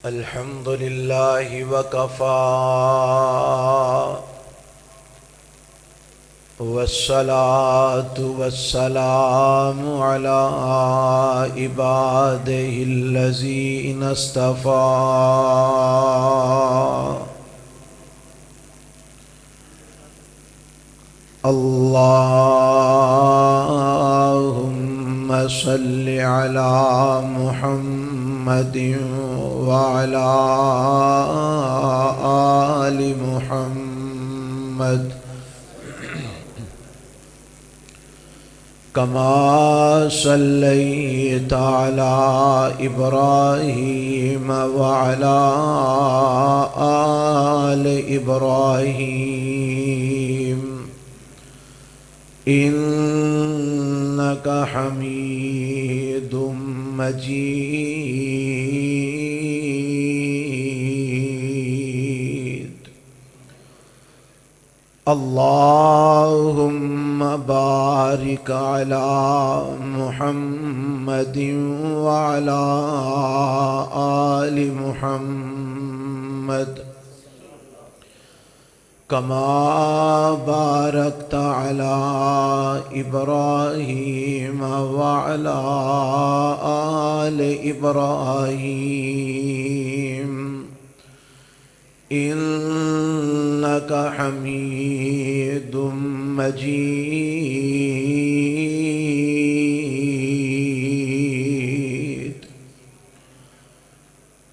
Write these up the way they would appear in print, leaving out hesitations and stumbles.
الحمد لله وكفى والصلاة والسلام على عباده الذين اصطفى اللهم صل على محمد وعلى آل محمد كما صليت على إبراهيم وعلى آل إبراهيم إنك حميد مجيد. اللهم بارك على محمد وعلى آل محمد كما باركت على إبراهيم وعلى آل إبراهيم إنك حميد مجيد.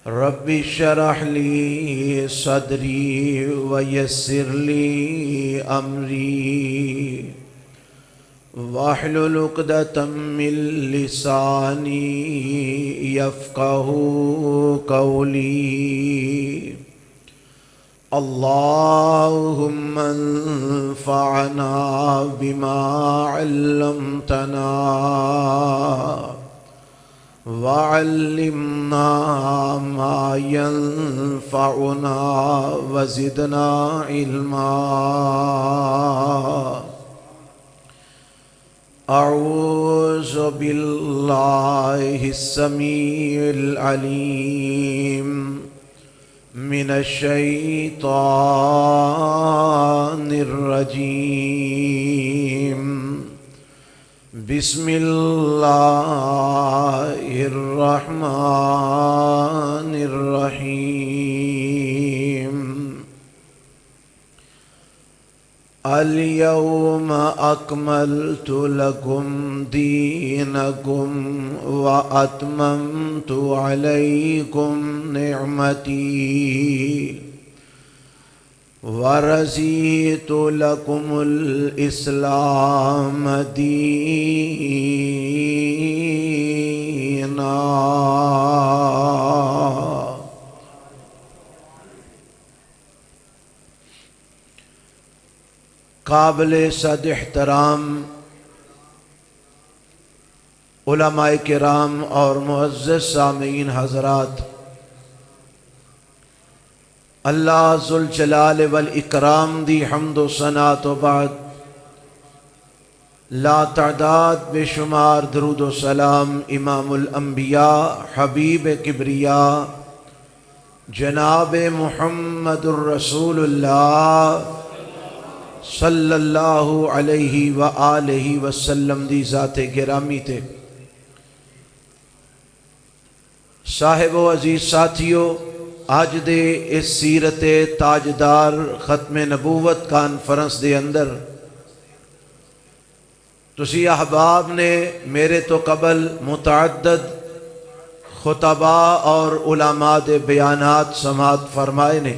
رب اشرح لي صدري ويسر لي أمري واحلل عقدة من لساني يفقه قولي. اللهم انفعنا بما علمتنا وعلمنا ما ينفعنا وزدنا علما. أعوذ بالله السميع العليم من الشيطان الرجيم. بسم الله الرحمن الرحيم. اليوم أكملت لكم دينكم وأتممت عليكم نعمتي ورضيت لكم الإسلام دينا. قابل صد احترام علماء کرام اور معزز سامعین حضرات، اللہ ذوالجلال والاکرام دی حمد و ثنا تو بعد لا تعداد بے شمار درود و سلام امام الانبیاء حبیب کبریا جناب محمد الرسول اللہ صلی اللہ علیہ وآلہ وسلم دی ذات گرامی تے. صاحب و عزیز ساتھیو، آج دے اس سیرت تاجدار ختم نبوت کانفرنس دے اندر تسی احباب نے میرے تو قبل متعدد خطباء اور علماء دے بیانات سماعت فرمائے نے.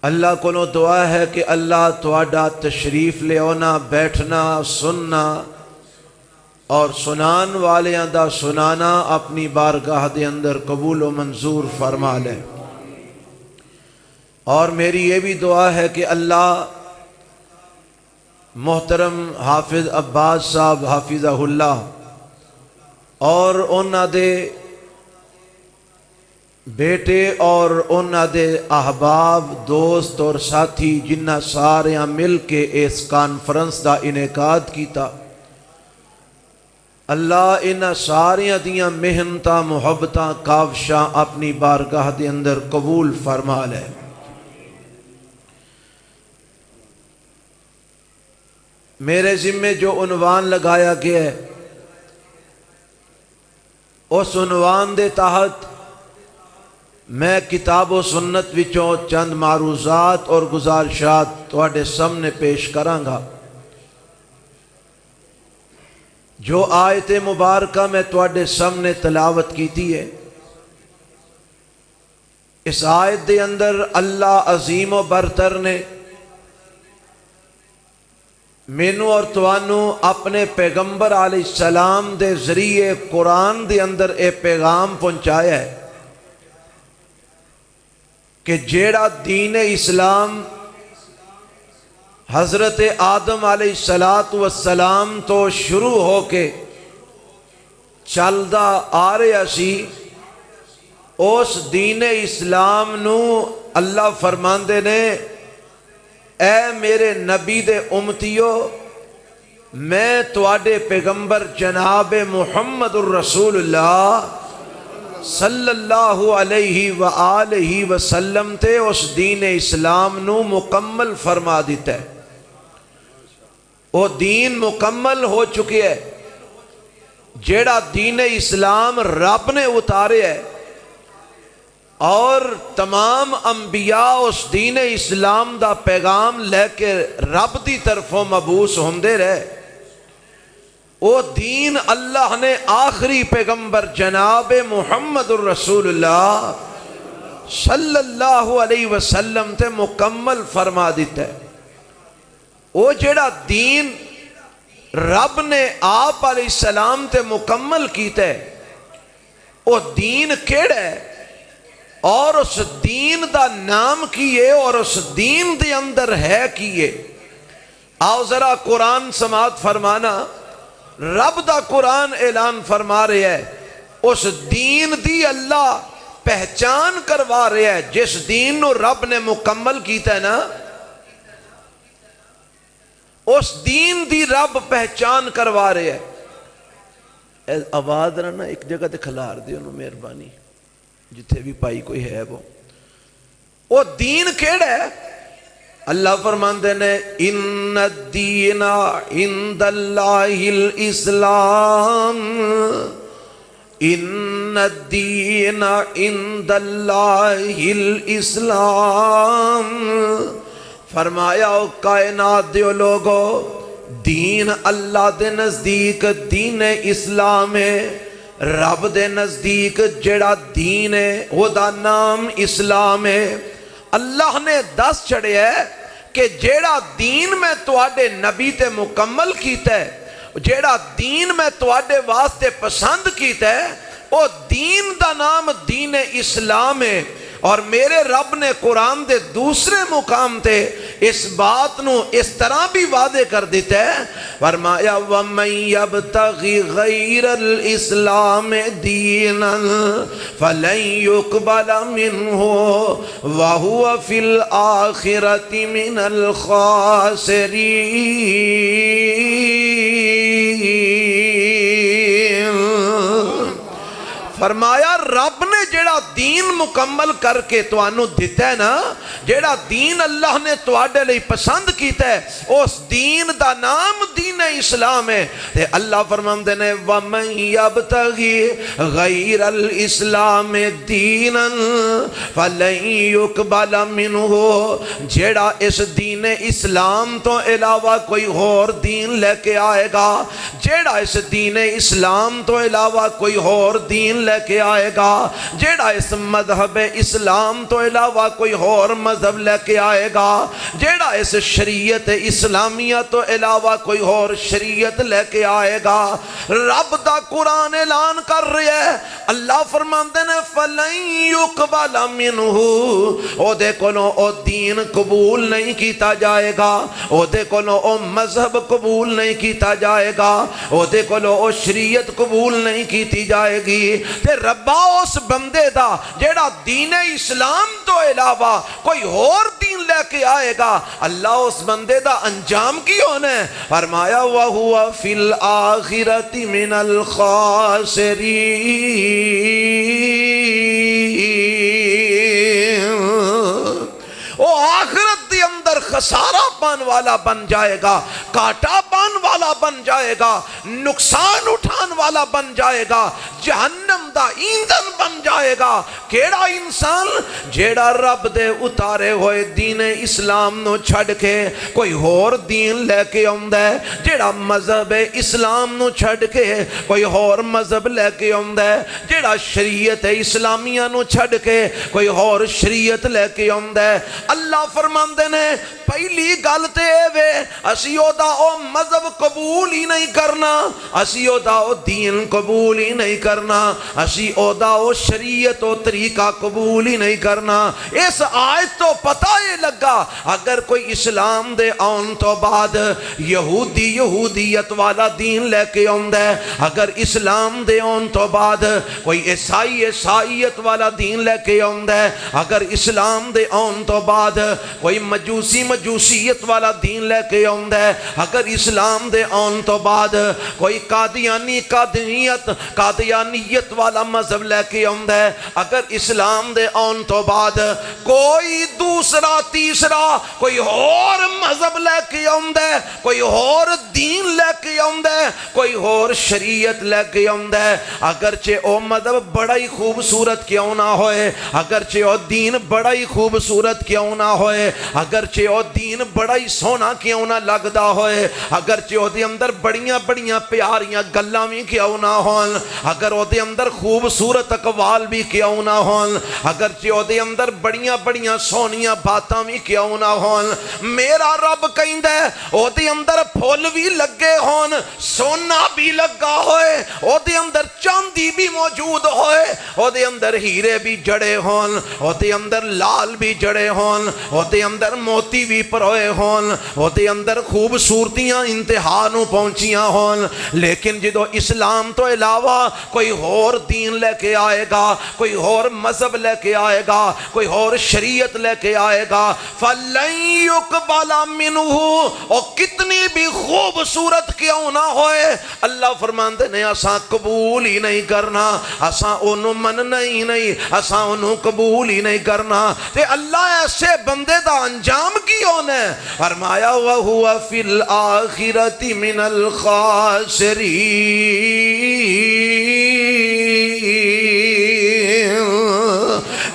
اللہ کو دعا ہے کہ اللہ تواڈا تشریف لے آنا، بیٹھنا، سننا اور سنان والیاں دا سنانا اپنی بارگاہ دے اندر قبول و منظور فرما لے. اور میری یہ بھی دعا ہے کہ اللہ محترم حافظ عباس صاحب حافظہ اللہ اور انہاں دے بیٹے اور انہاں دے احباب دوست اور ساتھی جنہ ساریاں مل کے اس کانفرنس دا انعقاد کیتا، اللہ انہاں ساریاں دیاں محنتاں محبتاں کاوشاں اپنی بارگاہ دے اندر قبول فرما لے۔ میرے ذمے جو عنوان لگایا گیا ہے اس عنوان دے تحت میں کتاب و سنت وچوں چند معروضات اور گزارشات تواڈے سامنے پیش کرانگا۔ جو آیت مبارکہ میں تواڈے سامنے تلاوت کیتی ہے، اس آیت دے اندر اللہ عظیم و برتر نے مینوں اور توانو اپنے پیغمبر علیہ السلام دے ذریعے قرآن دے اندر اے پیغام پہنچایا ہے کہ جیڑا دین اسلام حضرت آدم علیہ السلام تو شروع ہو کے چلدا آ رہا سی، اس دین اسلام نو اللہ فرماندے نے اے میرے نبی دے امتیو، میں تواڈے پیغمبر جناب محمد الرسول اللہ صلی اللہ علیہ وآلہ وسلم تے اس دین اسلام نو مکمل فرما دیتا ہے۔ وہ دین مکمل ہو چکے ہے، جیڑا دین اسلام رب نے اتارے ہے، اور تمام انبیاء اس دین اسلام دا پیغام لے کے رب دی طرفوں مبعوث ہوندے رہے۔ وہ دین اللہ نے آخری پیغمبر جناب محمد الرسول اللہ صلی اللہ علیہ وسلم تے مکمل فرما دیتا ہے۔ وہ جڑا دین رب نے آپ علیہ السلام تے مکمل کیتا ہے، وہ دین کیڑا ہے اور اس دین دا نام کیے اور اس دین دے اندر ہے کیے؟ آؤ ذرا قرآن سماعت فرمانا۔ رب دا قرآن اعلان فرما رہے ہے، اس دین دی اللہ پہچان کروا رہے ہے جس دین نو رب نے مکمل کیتا ہے نا، اس دین دی رب پہچان کروا رہے ہے۔ آواز رہنا ایک جگہ تے کھلار دے انہوں مہربانی، جتھے بھی پائی کوئی ہے وہ دین کیڑا ہے؟ اللہ فرماندے نے ان الدین عند اللہ الاسلام، ان الدین عند اللہ الاسلام۔ فرمایا او کائنات دیو لوگو، دین اللہ دے نزدیک دین اسلام ہے، رب دے نزدیک جڑا دین ہے وہ دا نام اسلام ہے۔ اللہ نے دس چڑھے ہے کہ جیڑا دین میں تواڈے نبی تے مکمل کیتا ہے، جیڑا دین میں تواڈے واسطے پسند کیتا ہے، وہ دین دا نام دین اسلام ہے۔ اور میرے رب نے قرآن دے دوسرے مقام تے اس بات نو اس طرح بھی وعدے کر دیتا ہے، فرمایا وَمَن يَبْتَغِ غَيْرَ الْإِسْلَامِ دِينًا فَلَن يُقْبَلَ مِنْهُ وَهُوَ فِي الْآخِرَةِ مِنَ الْخَاسِرِينَ۔ فرمایا رب نے جیڑا دین مکمل کر کے توانو دیتا ہے نا، جیڑا دین اللہ نے تواڈے لئی پسند کیتا ہے، اس دین دا نام دین اسلام ہے۔ تے اللہ فرماندے نے وَمَن يَبْتَغِ غَيْرَ الْإِسْلَامِ دِينًا فَلَن يُقْبَلَ مِنْهُ، جیڑا اس دین اسلام تو علاوہ کوئی اور دین لے کے آئے گا، جیڑا اس دین اسلام تو علاوہ کوئی اور دین لے کے آئے گا، جیڑا اس مذہب اسلام تو علاوہ کوئی اور مذہب لے کے آئے گا، جیڑا اس شریعت اسلامیہ تو علاوہ کوئی اور شریعت لے کے آئے گا، رب دا قرآن اعلان کر رہے ہے، اللہ فرماندے نے فَلَن يُقْبَلَ مِنْهُ، او دے کولوں او دین قبول نہیں کیتا جائے گا، او دے کولوں او مذہب قبول نہیں کیتا جائے گا، او دے کولوں او شریعت قبول نہیں کیتی جائے گی۔ تے ربا اس بندے دا جیڑا دین اسلام تو علاوہ کوئی اور دین لے کے آئے گا اللہ اس بندے دا انجام کی ہونا ہے فرمایا وَهُوَ فِي الْآخِرَةِ مِنَ الْخَاسِرِينَ وہ آخرت دی اندر خسارہ پان والا بن جائے گا کاٹا پان والا بن جائے گا نقصان اٹھان والا بن جائے گا جہنم دا ایندھن بن جائے گا کیڑا انسان جیڑا رب دے اتارے ہوئے دین اسلام نو چھڑ کے کوئی اور دین لے کے آمد ہے جیڑا مذہب اسلام نو چھڑ کے کوئی اور مذہب لے کے آمد ہے جیڑا شریعت اسلامیہ نو چھڑ کے کوئی اور شریعت لے کے آمد ہے اللہ فرماندے نے پہلی گالتے وے اسی او دا او مذہب قبول ہی نہیں کرنا اسی او دا او دین قبول ہی نہیں کرنا اسی او دا او شریعت و طریقہ قبول ہی نہیں کرنا اس آیت تو پتہ یہ لگا اگر کوئی اسلام دے آن تو بعد یہودیت والا دین لے کے آمد ہے اگر اسلام دے آن تو بعد کوئی عیسائیت والا دین لے کے آمد ہے اگر اسلام دے آن تو بعد کوئی مجوسیت والا دین لے کے آمد ہے اگر اسلام دے آن تو بعد کوئی قادیانیت والا مذہب لے کے آمد ہے اگر اسلام دے آن تو بعد کوئی دوسرا تیسرا کوئی اور مذہب لے کے آمد ہے کوئی اور دین لے کے آمد ہے کوئی اور شریعت لے کے آمد ہے اگرچہ او مذہب بڑا ہی خوبصورت کیوں نہ ہوئے اگرچہ او دین بڑا ہی خوبصورت کیوں نہ ہوئے اگرچہ او دین بڑا ہی سونا کیوں نہ لگدا ہوئے اگرچہ او دے اندر بڑیاں پیاریاں گلاں بھی کیوں نہ ہون اگر او دے اندر خوبصورت اقوال بھی کیوں نہ ہون اگرچہ او دے اندر بڑیاں سونیاں باتاں بھی کیوں نہ ہون میرا رب کہندا ہے او دے اندر پھول بھی لگے ہون سونا بھی لگا ہوئے او دے اندر چاندی بھی موجود ہوئے او دے اندر ہیرے بھی جڑے ہون او دے اندر لال بھی جڑے ہون او دے اندر موتی بھی پروئے ہون او دے اندر خوبصورتیاں انتہا نو پہنچیاں ہون لیکن جدو اسلام تو علاوہ کوئی اور دین لے کے آئے گا کوئی اور مذہب لے کے آئے گا کوئی اور شریعت لے کے آئے گا فَلَن يُقْبَلَ مِنْهُ اور کتنی بھی خوبصورت کیوں نہ ہوئے اللہ فرماندے نے اساں قبول ہی نہیں کرنا اساں انہوں مننا ہی نہیں اساں انہوں قبول ہی نہیں کرنا تے اللہ ایسے بندے دا انجام کی ہونا ہے فرمایا وَهُوَ فِي الْآخِرَةِ مِنَ الْخَاسِرِينَ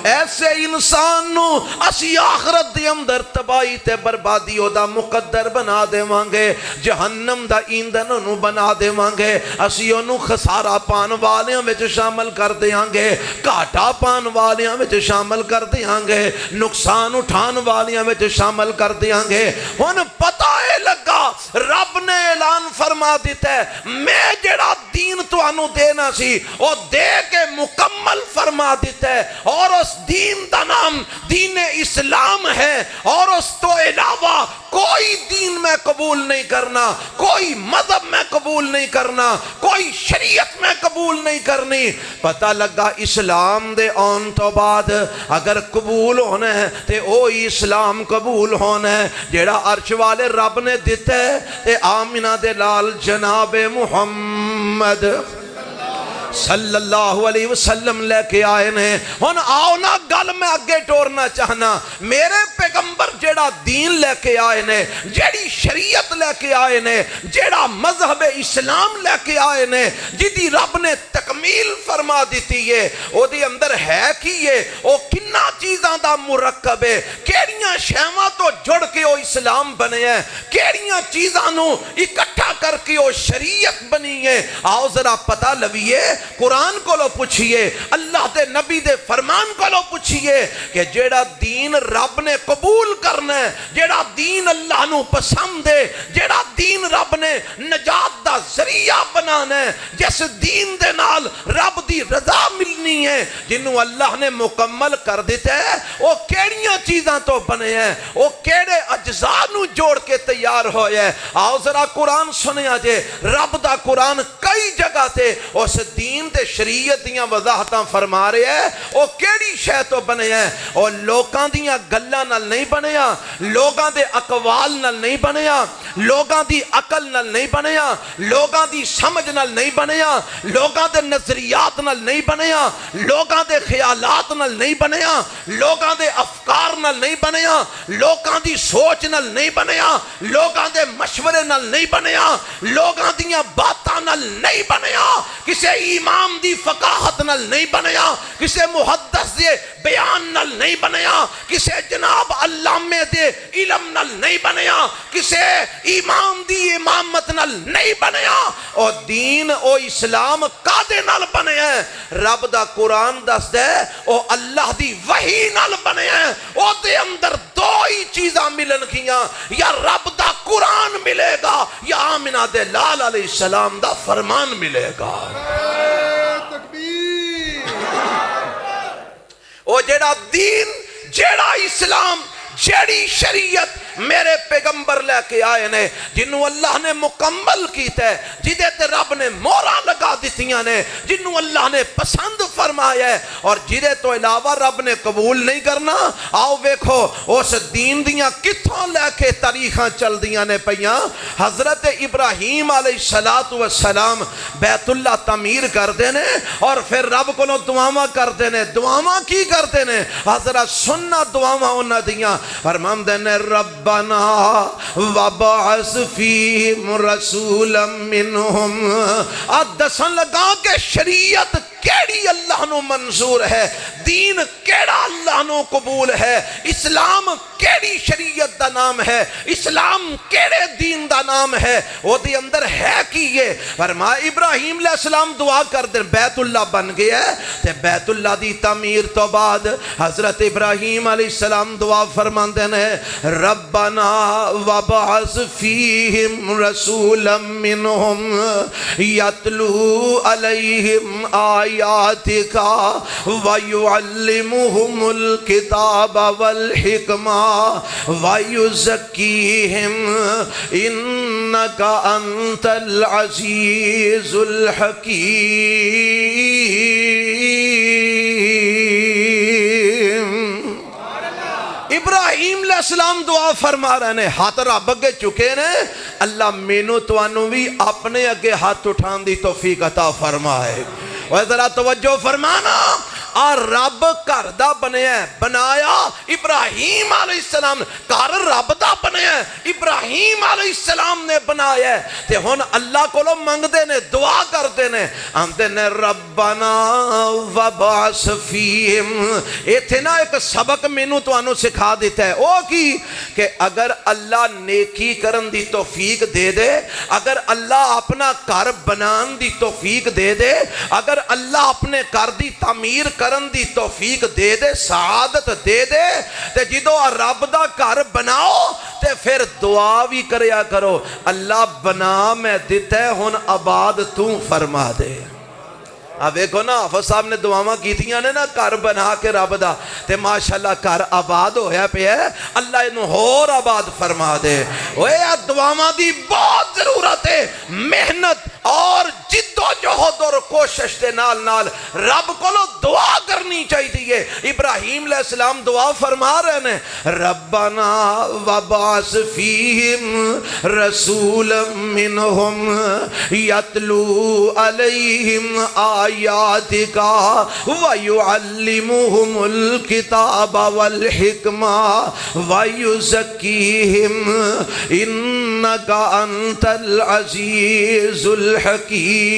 ایسے انسان نو اسی آخرت دی اندر تباہی تے بربادی او دا مقدر بنا دے مانگے جہنم دا ایندھن نو بنا دے مانگے اسی انو خسارہ پان والیاں وچ شامل کر دیاں گے کاٹا پان والیاں وچ شامل کر دیاں گے نقصان اٹھان والیاں وچ شامل کر دیاں گے ہن پتہ ہے لگا رب نے اعلان فرما دیتا ہے میں جڑا دین تو انو دینا سی او دے کے مکمل فرما دیتا ہے اور اس دین دا نام دین اسلام ہے اور اس تو علاوہ کوئی دین میں قبول نہیں کرنا کوئی مذہب میں قبول نہیں کرنا کوئی شریعت میں قبول نہیں کرنی پتہ لگا اسلام دے آن تو بعد اگر قبول ہونا ہے تے اوہی اسلام قبول ہونا ہے جیڑا عرش والے رب نے دیتا ہے تے آمینہ دے لال جناب محمد صلی اللہ علیہ وسلم لے کے آئے نے ہن آؤ نا گل میں آگے ٹورنا چاہنا میرے پیغمبر جیڑا دین لے کے آئے نے جیڑی شریعت لے کے آئے نے جیڑا مذہب اسلام لے کے آئے نے جدی رب نے تکمیل فرما دیتی ہے او دی اندر ہے کی یہ او کنا چیزاں دا مرکب ہے کیڑیاں شیواں تو جڑ کے او اسلام بنے ہیں کیڑیاں چیزاں نو اکٹھا کر کے او شریعت بنی ہے آؤ ذرا پتہ لویے قرآن کو لو پوچھئے اللہ دے نبی دے فرمان کو لو پوچھئے کہ جیڑا دین رب نے قبول کرنا ہے جیڑا دین اللہ نو پسند ہے جیڑا دین رب نے نجات دا ذریعہ بنانا ہے جس دین دے نال رب دی رضا ملنی ہے جنہوں اللہ نے مکمل کر دیتا ہے وہ کیڑیاں چیزاں تو بنے ہیں وہ کیڑے اجزاء نو جوڑ کے تیار ہوئے ہیں آؤ ذرا قرآن سنیا جے رب دا قرآن کئی جگہ تے اس دین تے شریعت دیاں وضاحتاں فرما رہے ہیں وہ کیڑی شے تو بنے ہیں وہ لوکاں دیاں گلاں نال نہیں بنیا لوگاں دے اقوال نال نہیں بنیا لوگاں دی عقل نال نہیں بنیا لوگاں دی سمجھ نال نہیں بنیا لوگاں دے نظریات نال نہیں بنیا لوگاں دے خیالات نال نہیں بنیا لوگاں دے افکار نال نہیں بنیا لوگاں دی سوچ نال نہیں بنیا لوگاں دے مشورے نال نہیں بنیا لوگاں دیاں باتاں نال نہیں بنیا کسے امام دی فقاہت نال نہیں بنیا کسے محدث دے بیان نال نہیں بنیا کسے جناب علامے دے علم نال نہیں بنیا کسے امام دی امامت نال نہیں بنیا او دین او اسلام کادے نال بنے ہیں رب دا قرآن دس دے او اللہ دی وحی نال بنے ہیں او دے اندر دو ہی چیزاں ملن کیاں یا رب دا قرآن ملے گا یا آمنہ دے لال علیہ السلام دا فرمان ملے گا او جیڑا دین جیڑا اسلام جیڑی شریعت میرے پیغمبر لے کے آئے نے جنہوں اللہ نے مکمل کیتا ہے جدے تے رب نے مورا لگا دیتیاں نے جنہوں اللہ نے پسند فرمایا ہے اور جدے تو علاوہ رب نے قبول نہیں کرنا آؤ ویکھو اس دین دیاں کتھوں لے کے تاریخاں چل دیاں نے پیاں حضرت ابراہیم علیہ السلام بیت اللہ تعمیر کر دینے اور پھر رب کو دعاواں کر دینے دعاواں کی کر دینے حضرت سننا دعاواں انہاں دیاں فرمان دینے ربنا وبعث فیہم رسولا منہم دسن لگا کہ شریعت کیڑی اللہ نو منظور ہے دین کیڑا اللہ نو قبول ہے اسلام کیڑی شریعت دا نام ہے اسلام کیڑے دین دا نام ہے وہ دی اندر ہے کی یہ فرما ابراہیم علیہ السلام دعا کر دیں بیت اللہ بن گیا ہے تے بیت اللہ دی تعمیر تو بعد حضرت ابراہیم علیہ السلام دعا فرمان دینے ربنا وبعث فیہم رسولا منہم یتلو علیہم آیاتک ویعلمہم الکتاب والحکمہ ویزکیہم انک انت العزیز الحکیم ابراہیم علیہ السلام دعا فرما رہے ہیں ہاتھ رب اگے چکے نے اللہ مینوں توانوں بھی اپنے اگے ہاتھ اٹھان دی توفیق عطا فرمائے اور ذرا توجہ فرمانا اور رب گھر دا بنیا ہے بنایا ابراہیم علیہ السلام گھر رب دا بنیا ہے ابراہیم علیہ السلام نے بنایا ہے تے ہن اللہ کولو منگ دے نے دعا کر دے نے آندے نے ربنا وبعث فیہم ایتھے نا ایک سبق مینوں تانوں سکھا دیتا ہے او کی کہ اگر اللہ نیکی کرن دی توفیق دے دے اگر اللہ اپنا گھر بنان دی توفیق دے دے اگر اللہ اپنے گھر دی تعمیر کرن دی توفیق دے دے سعادت دے دے تے جدو رب دا گھر بناؤ تے پھر دعا بھی کریا کرو اللہ بنا میں دیتا ہے ہن آباد تو فرما دے اب دیکھو نا حافظ صاحب نے دعاواں کیتیاں نے نا گھر بنا کے رب دا تے ماشاءاللہ گھر آباد ہویا پہ ہے اللہ انہوں اور آباد فرما دے اوے دعاواں دی بہت ضرورت ہے محنت اور جد و جہد اور کوشش دے نال نال رب کو لو دعا کرنی چاہیے ابراہیم علیہ السلام دعا فرما رہے ہیں ربنا وبعث فیہم رسولا منہم یتلو علیہم آیاتک ویعلمہم الکتاب والحکمہ ویزکیہم انک انت العزیز الحکیم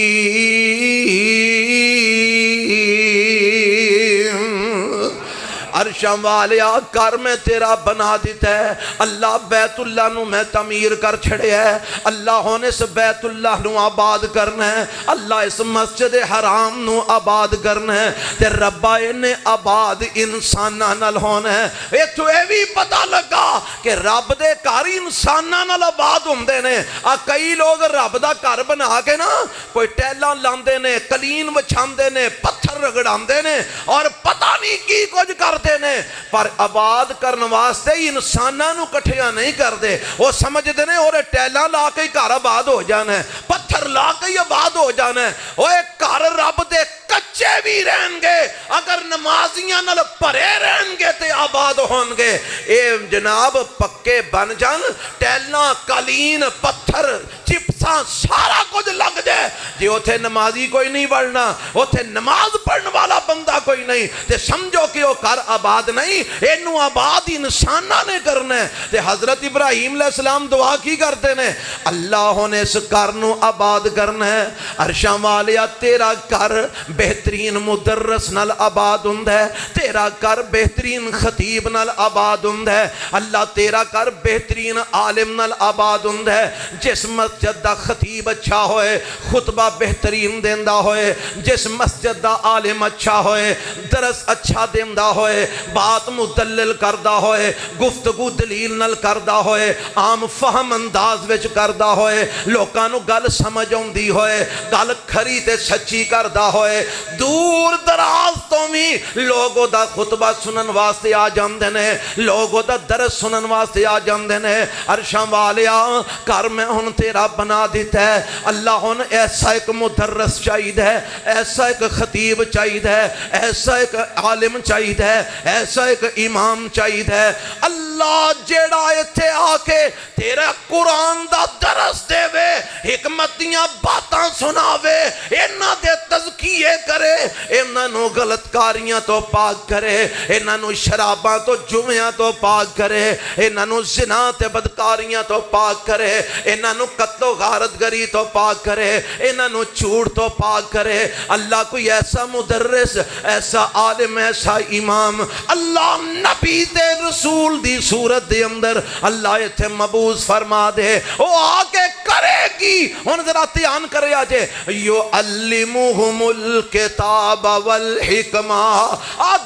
عرشاں والیا کر میں تیرا بنا دیتا ہے اللہ بیت اللہ نو میں تعمیر کر چھڑے ہے اللہ ہونے اس بیت اللہ نو آباد کرنا ہے اللہ اس مسجد حرام نو آباد کرنا ہے تے ربا انہیں آباد انسانہ نال ہونا ہے اے تو اے بھی پتا لگا کہ رب دے کاری انسانہ نال آباد ہوندے نے کئی لوگ رب دا کار بنا کے نا کوئی ٹیلاں لاندے نے کلین وچھاندے نے پتھر رگڑاندے نے اور پتہ نہیں کی کچھ کرتے نے نے پر آباد کرنے واسطے انساناں نو کٹھیاں نہیں کردے وہ سمجھدے نے اور ٹیلاں لا کے گھر آباد ہو جانا ہے پتھر لا کے آباد ہو جانا ہے وہ گھر رب دے کچے بھی رہن گے اگر نمازیاں نال بھرے رہن گے تے آباد ہون گے اے جناب پکے بن جان ٹیلاں قالین پتھر چپساں سارا کچھ لگ جائے جی اوتھے نمازی کوئی نہیں بڑھنا اوتھے نماز پڑھنے والا بندہ کوئی نہیں تے سمجھو کہ وہ گھر آباد نہیں اینو آباد انساناں نے کرنا ہے تے حضرت ابراہیم علیہ السلام دعا کی کرتے نے اللہ نے اس گھر نو آباد کرنا ہے عرشاں والیا تیرا گھر بہترین مدرس نال آباد ہوندا ہے تیرا گھر بہترین خطیب نال آباد ہوندا ہے اللہ تیرا گھر بہترین عالم نال آباد ہوندا ہے جس مسجد دا خطیب اچھا ہوئے خطبہ بہترین دیندا ہوئے جس مسجد دا عالم اچھا ہوئے درس اچھا دیندا ہوئے بات مدلل کردہ ہوئے گفتگو دلیل نال کردہ ہوئے عام فہم انداز وچ کردہ ہوئے لوکانو گل سمجھ ہوندی ہوئے گل کھری تے سچی کردہ ہوئے دور دراز تو بھی لوگوں دا خطبہ سنن واسطے آ جاندے نے لوگوں دا درس سنن واسطے آ جاندے نے عرشاں والیا کر میں ہن تیرا بنا دیتا ہے اللہ ہن ایسا ایک مدرس چاہید ہے ایسا ایک خطیب چاہید ہے ایسا ایک عالم چاہید ہے ایسا ایک امام چاہید ہے اللہ جیڑا ایتھے آ کے تیرا قرآن دا درس دے وے حکمتیاں باتاں سناوے انہاں دے تزکیے کرے انہاں نو غلط کاریاں تو پاک کرے انہاں نو شراباں تو جمعیاں تو پاک کرے انہاں نو زنا تے بدکاریاں تو پاک کرے انہاں نو قتل و غارت گری تو پاک کرے انہاں نو جھوٹ تو پاک کرے اللہ کوئی ایسا مدرس ایسا عالم ایسا امام اللہ نبی دے رسول دی صورت دے اندر اللہ ایتھے مبعوث فرما دے وہ آگے کرے گی ان ذرا تیان کرے آجے یعلمہم الکتاب والحکمہ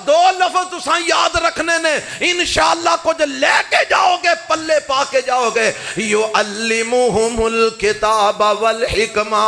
دو لفظ تساں یاد رکھنے نے انشاءاللہ کچھ لے کے جاؤ گے پلے پا کے جاؤ گے یعلمہم الکتاب والحکمہ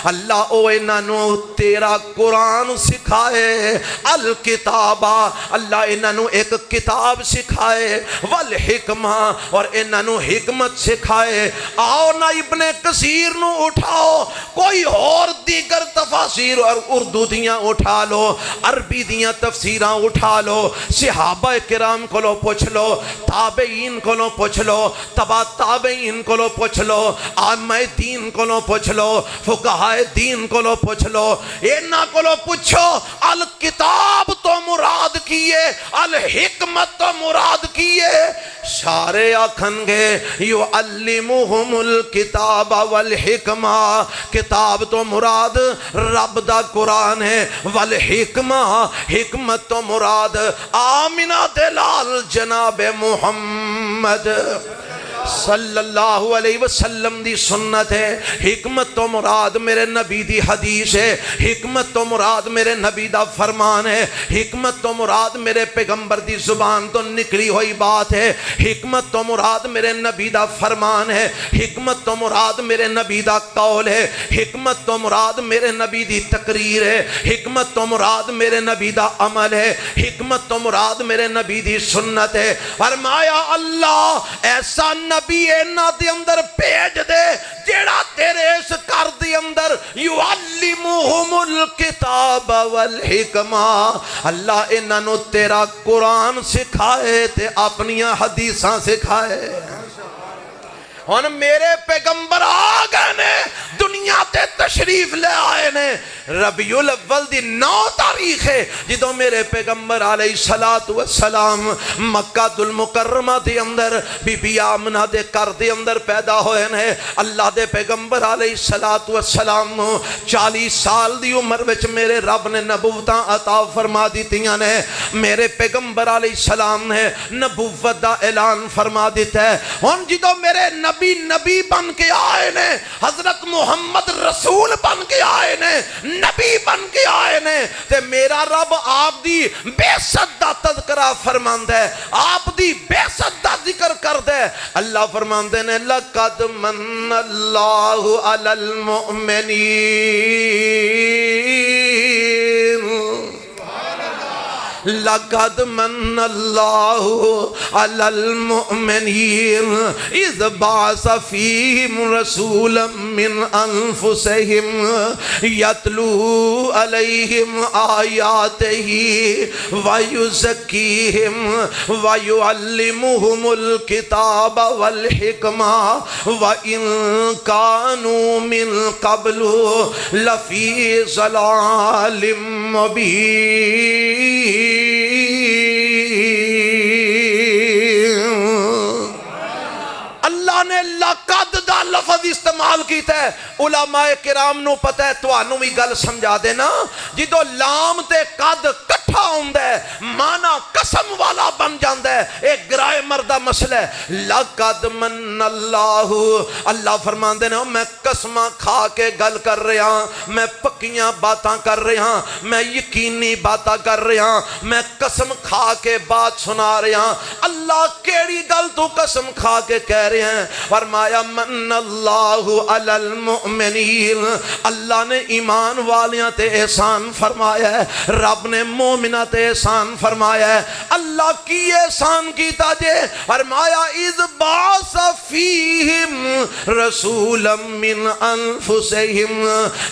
اللہ او انہوں تیرا قرآن سکھائے الکتابہ اللہ انہوں ایک کتاب سکھائے والحکمہ اور انہوں حکمت سکھائے آؤ نا ابن کثیر نو اٹھاؤ کوئی اور دیگر تفاسیر اور اردو دیاں اٹھا لو عربی دیاں تفسیراں اٹھا لو صحابہ کرام کو لو پوچھ لو تابعین کو لو پوچھ لو تبا تابعین کو لو پوچھ لو عامہ دین کو لو پوچھ لو فقہائے دین کو لو پوچھ لو اینا کو لو پوچھو الکتاب تو مراد کیے الحکمت تو مراد کیے سارے آکھن گے یعلمہم الکتاب والحکمہ کتاب تو مراد رب دا قرآن ہے والحکمہ حکمت تو مراد آمنہ دلال جناب محمد صلی اللہ علیہ وسلم دی سنت ہے حکمت تو مراد میرے نبی دی حدیث ہے حکمت تو مراد میرے نبی دا فرمان ہے حکمت تو مراد میرے پیغمبر دی زبان تو نکلی ہوئی بات ہے حکمت تو مراد میرے نبی دا فرمان ہے حکمت تو مراد میرے نبی دا قول ہے حکمت تو مراد میرے نبی دی تقریر ہے حکمت تو مراد میرے نبی دا عمل ہے حکمت تو مراد میرے نبی دی سنت ہے فرمایا اللہ ایسا نبی اینا دی اندر پیج دے جیڑا تیرے اس کر دی اندر یعلمہم الکتاب والحکمہ اللہ انہوں تیرا قرآن سکھائے تے اپنیاں حدیثاں سکھائے ہن میرے پیغمبر آگئے نے دنیا تے تشریف لے آئے نے ربیع الاول دی 9 تاریخ ہے جدو میرے پیغمبر علیہ السلام مکہ المکرمہ دے اندر بی بی آمنہ دے کر دے اندر پیدا ہوئے نے اللہ دے پیغمبر علیہ السلام 40 سال دی عمر وچ میرے رب نے نبوتاں عطا فرما دیتیاں نے میرے پیغمبر علیہ السلام نے نبوت دا اعلان فرما دیتا ہے ہن جدو میرے نبی بن کے آئے نے حضرت محمد رسول بن کے آئے نے نبی بن کے آئے نے تے میرا رب آپ دی بعثت دا تذکرہ فرماندہ ہے آپ دی بعثت دا ذکر کر دے اللہ فرماندے نے لَقَدْ مَنَّ اللَّهُ عَلَى الْمُؤْمِنِينَ لقد من اللہ علی المؤمنین اذ بعث فیہم رسولا من انفسہم یتلو علیہم آیاتہ ویزکیہم ویعلمہم الکتاب والحکمہ وَإِن كَانُوا مِن قَبْلُ لَفِي ضَلَالٍ مُبِينٍ۔ اللہ نے لقد دا لفظ استعمال کیتا ہے، علماء کرام نو پتہ ہے، توانوں بھی گل سمجھا دینا، جدو لام تے قد کٹھا ہوندہ ہے مانا قسم والا بن جاندہ ہے، ایک گرائے مردہ مسئلہ ہے۔ لقد من اللہ، اللہ فرمان دینا میں قسمہ کھا کے گل کر رہا ہاں، میں پکیاں باتاں کر رہا ہاں، میں یقینی باتاں کر رہا ہاں، میں قسم کھا کے بات سنا رہا ہاں۔ اللہ کیڑی گل تو قسم کھا کے کہہ رہے ہیں؟ فرمایا من اللہ علی المؤمنین، اللہ نے ایمان والیاں تے احسان فرمایا ہے، رب نے مومنہ تے احسان فرمایا ہے۔ اللہ کی احسان کیتا جے، فرمایا اذ بعث فیہم رسولا من انفسہم،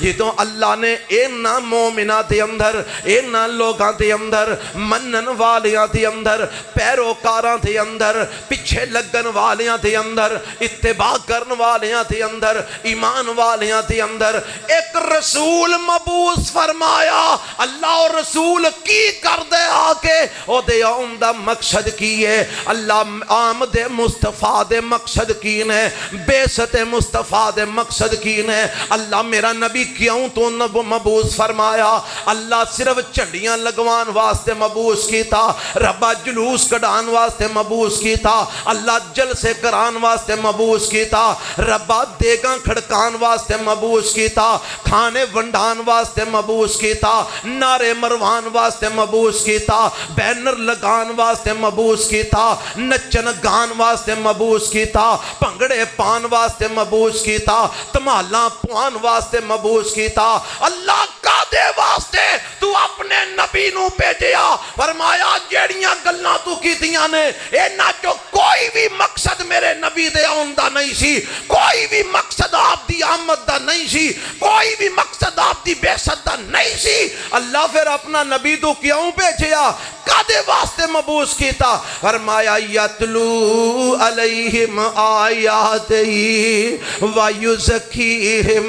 یہ تو اللہ نے اینا مومنہ دے اندر، اینا لوگاں دے اندر، منن والیاں دے اندر، پیروکاراں دے اندر، پچھے لگن والیاں دے اندر، اتباع کرن والیاں دے اندر، ایمان والیاں دے اندر ایک رسول مبعوث فرمایا۔ اللہ اور رسول کی کر دے آکے او دے آمدہ مقصد کی ہے، اللہ آمد مصطفیٰ دے مقصد کی نے، بیست مصطفیٰ دے مقصد کی نے۔ اللہ میرا نبی کیوں تو مبعوث فرمایا؟ اللہ صرف چنڈیاں لگوان واسطے مبعوث کیتا، ربا جلوس کڑان واسطے مبعوث کیتا، اللہ جلسے کران واسطے مبعوث کیتا، ربا دیگاں کھڑکان واسطے مبعوث کیتا، کھانے ونڈان واسطے مبعوث کیتا، نعرے مروان واسطے مبعوث کیتا، بینر لگان واسطے مبعوث کیتا، نچن گان واسطے مبعوث کیتا، پنگڑے پان واسطے مبعوث کیتا، تمالاں پوان واسطے مبعوث کیتا۔ اللہ کا دے واسطے تو اپنے نبی نو بھیجیا، فرمایا جیڑیاں گلاں تو کیتیاں نے اینا جو کوئی بھی مقصد میرے نبی دے آمدہ نہیں سی، کوئی بھی مقصد آپ دی آمد دا نہیں سی، کوئی بھی مقصد آپ دی بیست دا نہیں سی۔ اللہ پھر اپنا نبی تو کیوں بھیجیا؟ کدے واسطے مبعوث کیتا؟ فرمایا یتلو علیہم آیاتہی ویزکیہم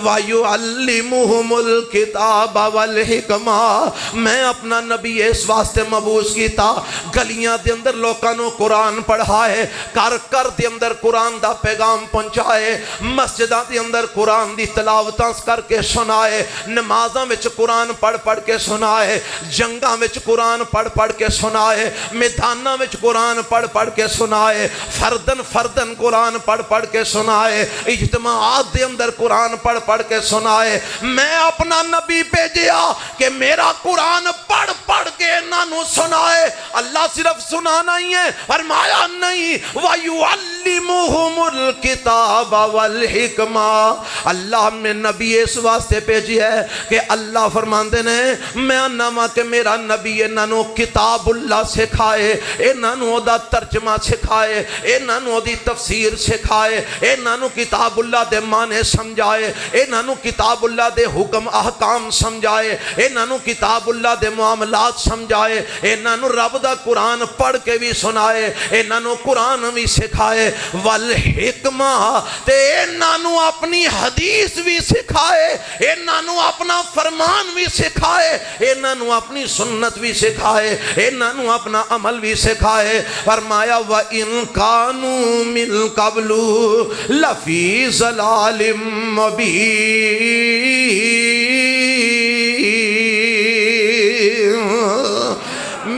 ویعلمہم الکتاب والحکمہ۔ میں اپنا نبی اس واسطے مبعوث کیتا، گلیاں دے اندر لوکانوں قرآن پڑھائے، کر دے اندر قرآن دا پیغام پہنچائے، مسجداں دے اندر قرآن دی تلاوتاں کر کے سنائے، نمازاں وچ قرآن پڑھ کے سنائے، جنگاں وچ قرآن پڑھ کے سنائے، میداناں وچ قرآن پڑھ کے سنائے، فردن قرآن پڑھ کے سنائے، اجتماعات دے اندر قرآن پڑھ کے سنائے۔ میں اپنا نبی بھیجیا کہ میرا قرآن پڑھ کے انہوں سنائے۔ اللہ صرف سنانا ہی ہے، فرمایا نہیں وَيُعَلِّمُهُمُ الْكِتَابَ وَالْحِكْمَةَ۔ اللہ میں نبی اس واسطے بھیجی ہے کہ اللہ فرماندے نے میں نامہ کہ میرا نبی انہوں کتاب اللہ سکھائے، انہوں دا ترجمہ سکھائے، انہوں دی تفسیر سکھائے، انہوں کتاب اللہ دے معنی سمجھائے، انہوں کتاب اللہ دے حکم احکام سمجھائے، انہوں کتاب اللہ دے معاملات سمجھائے، انہوں رب دا قرآن پڑھ کے بھی سنائے، انہوں قرآن بھی سکھائے، والحکمہ تے انہوں اپنی حدیث بھی سکھائے، انہوں اپنا فرمان بھی سکھائے، انہوں اپنی سنت بھی سکھائے، انہوں اپنا عمل بھی سکھائے۔ فرمایا وَإِن كَانُوا مِن قَبْلُ لَفِي ضَلَالٍ مُبِينٍ۔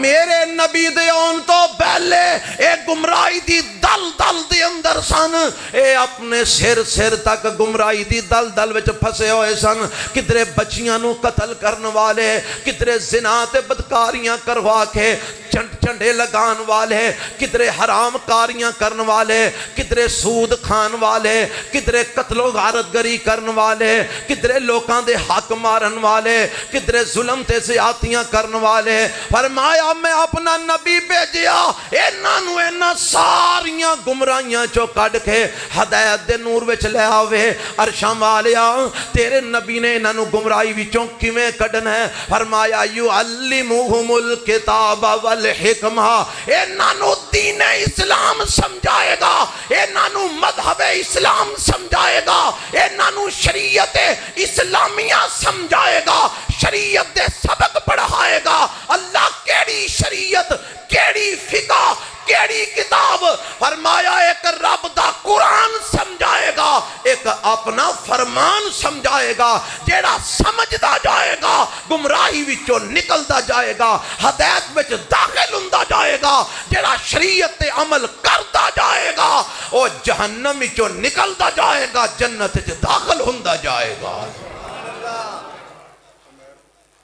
میرے نبی دے آن تو پہلے ایک گمراہی دی دل دل دے اندر سن، اے اپنے سر تک گمراہی دی دل دل وچ پھسے ہوئے سن، کدرے بچیاں نو قتل کرن والے، کدرے زنا تے بدکاریاں کروا کے چنڈے لگان والے، کدرے حرام کاریاں کرن والے، کدرے سود کھان والے، کدرے قتل و غارت گری کرن والے، کدرے لوکاں دے حق مارن والے، کدرے ظلم تے زیادتیاں کرن والے۔ فرمایا میں اپنا نبی بھیجیا انہاں نو انہاں ساریاں گمراہیاں چو کڈ کے ہدایت دے نور وچ لے آوے۔ عرشاں والیا تیرے نبی نے انہاں نو گمراہی وچوں کیویں کڈنا ہے؟ فرمایا یعلمہم الکتاب والحکمہ، انہاں نو دین اسلام سمجھائے گا، انہاں نو مذہب اسلام سمجھائے گا، انہاں نو شریعت اسلامیہ سمجھائے گا، شریعت دے سبق پڑھائے گا۔ اللہ کیڑی شریعت، کیڑی فقہ، کیڑی کتاب؟ فرمایا ایک رب دا قرآن سمجھائے گا، ایک اپنا فرمان سمجھائے گا، جیڑا سمجھدا جائے گا گمراہی وچوں نکلدا جائے گا، ہدایت وچ داخل ہوندا جائے گا، جیڑا شریعت تے عمل کردا جائے گا او جہنم وچوں نکلدا جائے گا، جنت وچ داخل ہوندا جائے گا۔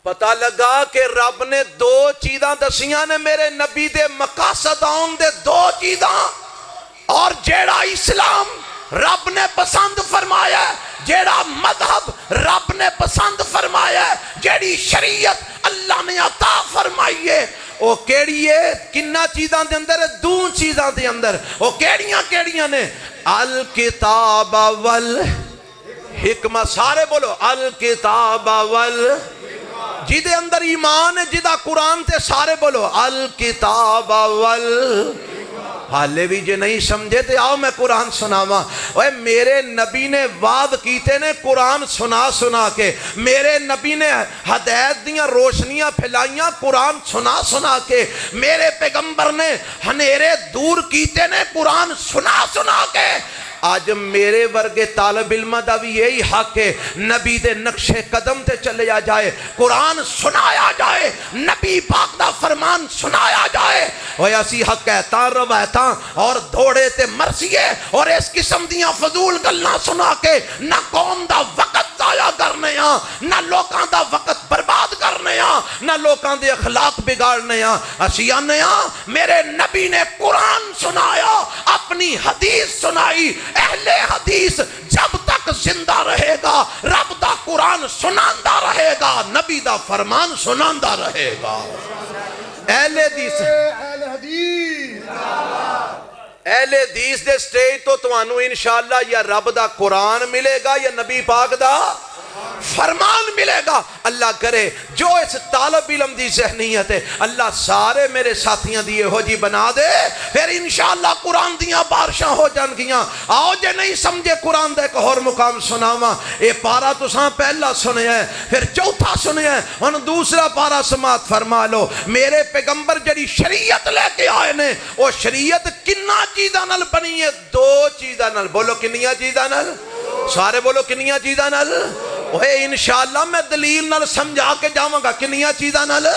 پتہ لگا کہ رب نے دو چیزاں دسیاں نے میرے نبی دے مقاصد آن دے، دو چیزاں، اور جیڑا اسلام رب نے پسند فرمایا ہے، جیڑا مذہب رب نے پسند فرمایا ہے، جیڑی شریعت اللہ نے عطا فرمائی ہے، او کیڑی ہے؟ کنہ چیزاں دے اندر ہے؟ دو چیزاں دے اندر۔ او کیڑیاں نے؟ الکتاب والحکمہ، سارے بولو الکتاب والحکمہ، جیدے اندر ایمان ہے، جیدہ قرآن تے سارے بولو الکتاب حالے بھی جے نہیں سمجھے تے آؤ میں قرآن سناواں۔ اوے میرے نبی نے وعد کیتے نے قرآن سنا کے، میرے نبی نے ہدایت دیاں روشنیاں پھیلائیاں قرآن سنا کے، میرے پیغمبر نے ہنیرے دور کیتے نے قرآن سنا کے۔ آج میرے ورگے طالب علمہ دا بھی یہی حق ہے، نبی دے نقش قدم تے چلے جائے، قرآن سنایا جائے، نبی پاک دا فرمان سنایا جائے۔ وہ اسی حق کہتا روایتاں اور دوڑے تے مرسیے اور اس قسم دیاں فضول گلاں سنا کے نہ قوم دا وقت ضائع کرنے ہاں، نہ لوکاں دا وقت برباد کرنے ہاں، نہ لوکاں دے اخلاق بگاڑنے ہاں۔ اسی آنے ہاں میرے نبی نے قرآن سنایا، اپنی حدیث سنائی۔ اہل حدیث جب تک زندہ رہے گا رب دا قرآن سناندا رہے گا، نبی دا فرمان سناندا رہے گا۔ اہل حدیث دے سٹیج تو توانو انشاءاللہ یا رب دا قرآن ملے گا یا نبی پاک دا فرمان ملے گا۔ اللہ کرے جو اس طالب علم دی ذہنیت ہے اللہ سارے میرے ساتھیاں دیئے ہو جی بنا دے، پھر انشاءاللہ قرآن دیاں بارشاں ہو جان گیاں۔ آؤ جے نہیں سمجھے قرآن دے ایک اور مقام سناواں، اے پارا تو ساں پہلا سنے ہیں پھر چوتھا سنے ہیں، ان دوسرا پارا سماعت فرما لو۔ میرے پیغمبر جڑی شریعت لے کے آئے نے وہ شریعت کنہ چیزاں نال بنی ہے؟ دو چیزاں نال۔ بولو کنیاں چیزاں نال؟ سارے بولو کنیاں چیزاں نال؟ اوہ انشاءاللہ میں دلیل نال سمجھا کے جاؤں گا۔ کنیاں چیزاں نال؟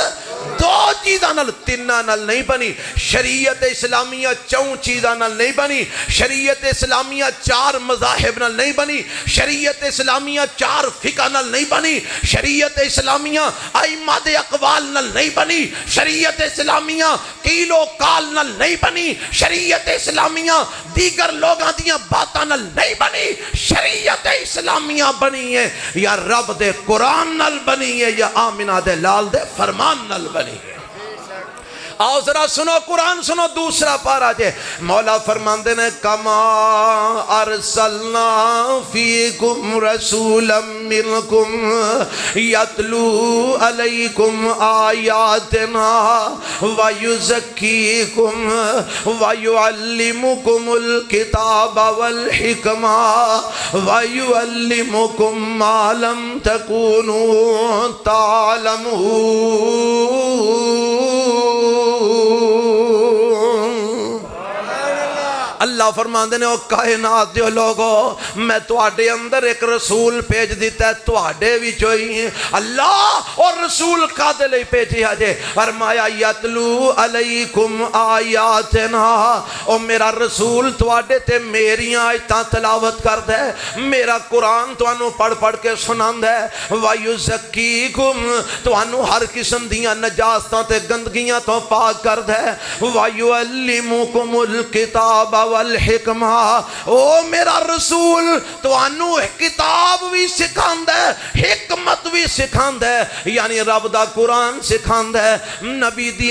دو چیزاں نال، تیناں نال نہیں بنی۔ شریعت اسلامیہ چون چیزاں نال نہیں بنی، شریعت اسلامیہ چار مذاہب نال نہیں بنی، شریعت اسلامیہ چار فقہ نال نہیں بنی، شریعت اسلامیہ ائمہ دے اقوال نال نہیں بنی، شریعت اسلامیہ قیل و قال نال نہیں بنی، شریعت اسلامیہ دیگر لوگاں دیاں باتاں نال نہیں بنی۔ شریعت اسلامیہ بنی ہے یا رب دے قرآن نال بنی ہے یا آمنہ دے لال دے فرمان نال بنی ہے۔ آؤ ذرا سنو قرآن سنو، دوسرا پارا جے مولا فرماندے نے کما ارسلنا فیکم رسولا منکم یتلو علیکم آیاتنا ویزکیکم ویعلمکم الکتاب والحکمہ ویعلمکم ما لم تکونوا تعلمون۔ اللہ فرماندے نے او کائنات دے لوگو میں تواڈے اندر ایک رسول بھیج دیتا ہے تواڈے وچوں ہی اللہ اور رسول کادے لئی بھیجیا جے فرمایا یتلو علیکم آیاتنا او میرا رسول تواڈے تے میریاں آیتاں تلاوت کردا ہے میرا قرآن تانوں پڑھ پڑھ کے سناندا ہے وَيُزَكِّيكُمْ تانوں ہر قسم دیاں نجاستاں تے گندگیاں تو پاک کردا ہے وَيُعَلِّمُكُمُ الْكِتَابَ وَالْحِكْمَةَ او میرا رسول تانوں کتاب بھی سکھاندا ہے حکمت بھی سکھاندا ہے یعنی رب دا قرآن سکھاندا ہے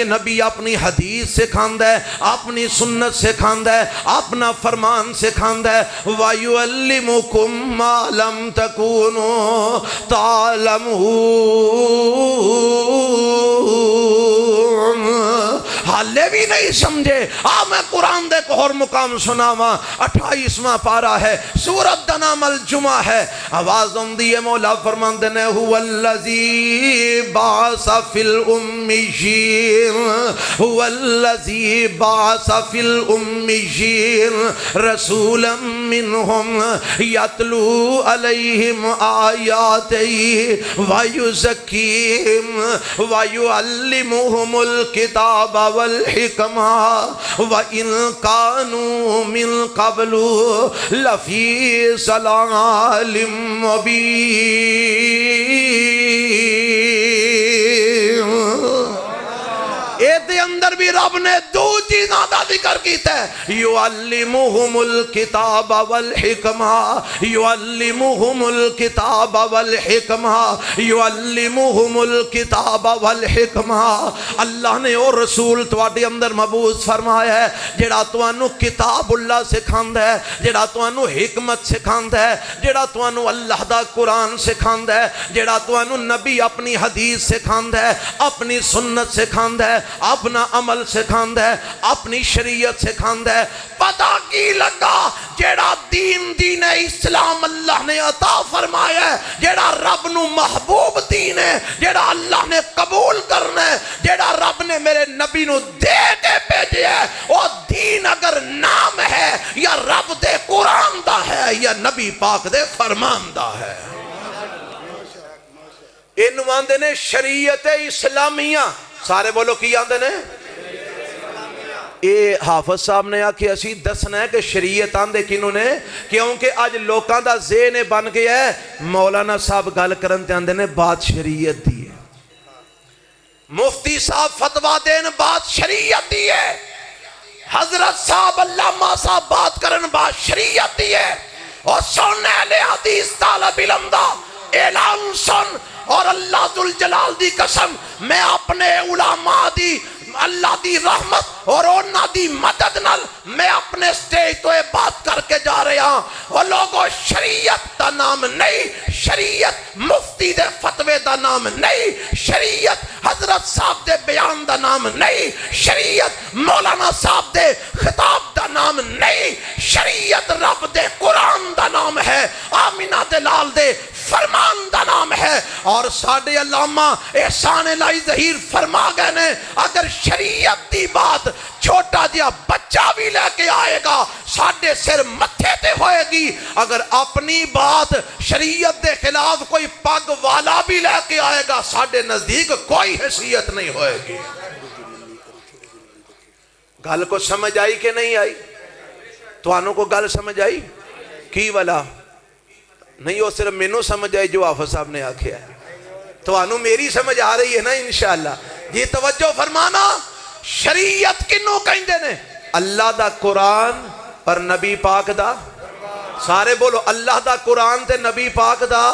نبی اپنی حدیث سکھاندا ہے اپنی سنت سکھاندا ہے اپنا فرمان سکھاندا ہے وَيُعَلِّمُكُمْ مَا لَمْ تَكُونُوا تَعْلَمُونَ حالے بھی نہیں سمجھے میں قرآن دے کو اور مقام سناواں 28واں پارہ ہے سورت دا نام الجمعہ ہے آواز اندی مولا فرماندے نے هو الذی بعث فی الامین هو الذی بعث فی الامین رسولا منہم یتلو علیہم آیاتی ویزکیم ویعلمہم الکتاب والحکمہ وَإِن كَانُوا مِن قَبْلُ لَفِي ضَلَالٍ مُبِينٍ اے دے اندر بھی رب نے دو چیزاں دا ذکر کیتا ہے یعلمہم الکتاب والحکمہ یعلمہم الکتاب والحکمہ یعلمہم الکتاب والحکمہ اللہ نے اور رسول تواڈے اندر مبعوث فرمایا ہے جڑا تانوں کتاب اللہ سکھاندا ہے جڑا تانوں حکمت سکھاندا ہے جڑا تانوں اللہ دا قرآن سکھاندا ہے جڑا تانوں نبی اپنی حدیث سکھاندا ہے اپنی سنت سکھاندا ہے اپنا عمل سکھاندا ہے اپنی شریعت سکھاندا ہے پتہ کی لگا جیڑا دین اسلام اللہ نے عطا فرمایا ہے جیڑا رب نو محبوب دین ہے جیڑا اللہ نے قبول کرنا ہے جیڑا رب نے میرے نبی نو دے کے بھیجے ہے وہ دین اگر نام ہے یا رب دے قرآن دا ہے یا نبی پاک دے فرمان دا ہے انوان دے نے شریعت اسلامیہ سارے بولو کی آندے نے اے حافظ صاحب نے آکھے اسی دسنا ہے کہ شریعت آندے کنوں نے کیونکہ آج لوکاں دا ذہن بن گیا ہے مولانا صاحب گل کرن تے آندے نے بات شریعت دی ہے مفتی صاحب فتوہ دین بات شریعت دی ہے حضرت صاحب علامہ صاحب بات کرن بات شریعت دی ہے اور سننے لے حدیث طالب علم دا اعلان سن اور اللہ ذوالجلال دی قسم میں اپنے علماء دی اللہ دی رحمت اور اونا دی مدد نال میں اپنے سٹیج تو یہ بات کر کے جا رہے ہاں وہ لوگوں شریعت دا نام نہیں شریعت مفتی دے فتوے دا نام نہیں شریعت حضرت صاحب دے بیان دا نام نہیں شریعت مولانا صاحب دے خطاب دا نام نہیں شریعت رب دے قرآن دا نام ہے آمینہ دلال دے فرمان دا نام ہے اور ساڑھے علامہ احسان الہی ظہیر فرما گئے نے اگر شریعت دی بات چھوٹا دیا بچہ بھی لے کے آئے گا ساڑھے سر متھے تے ہوئے گی اگر اپنی بات شریعت دے خلاف کوئی پگ والا بھی لے کے آئے گا ساڑھے نزدیک کوئی حیثیت نہیں ہوئے گی گل کو سمجھ آئی کہ نہیں آئی تو آنوں کو گل سمجھ آئی کی والا نہیں وہ صرف مینوں سمجھ آئی جو حافظ صاحب نے آکھے ہے تو آنوں میری سمجھ آ رہی ہے نا انشاءاللہ یہ توجہ فرمانا شریعت کنوں کہندے نے اللہ دا قرآن اور نبی پاک دا سارے بولو اللہ دا قرآن تے نبی پاک دا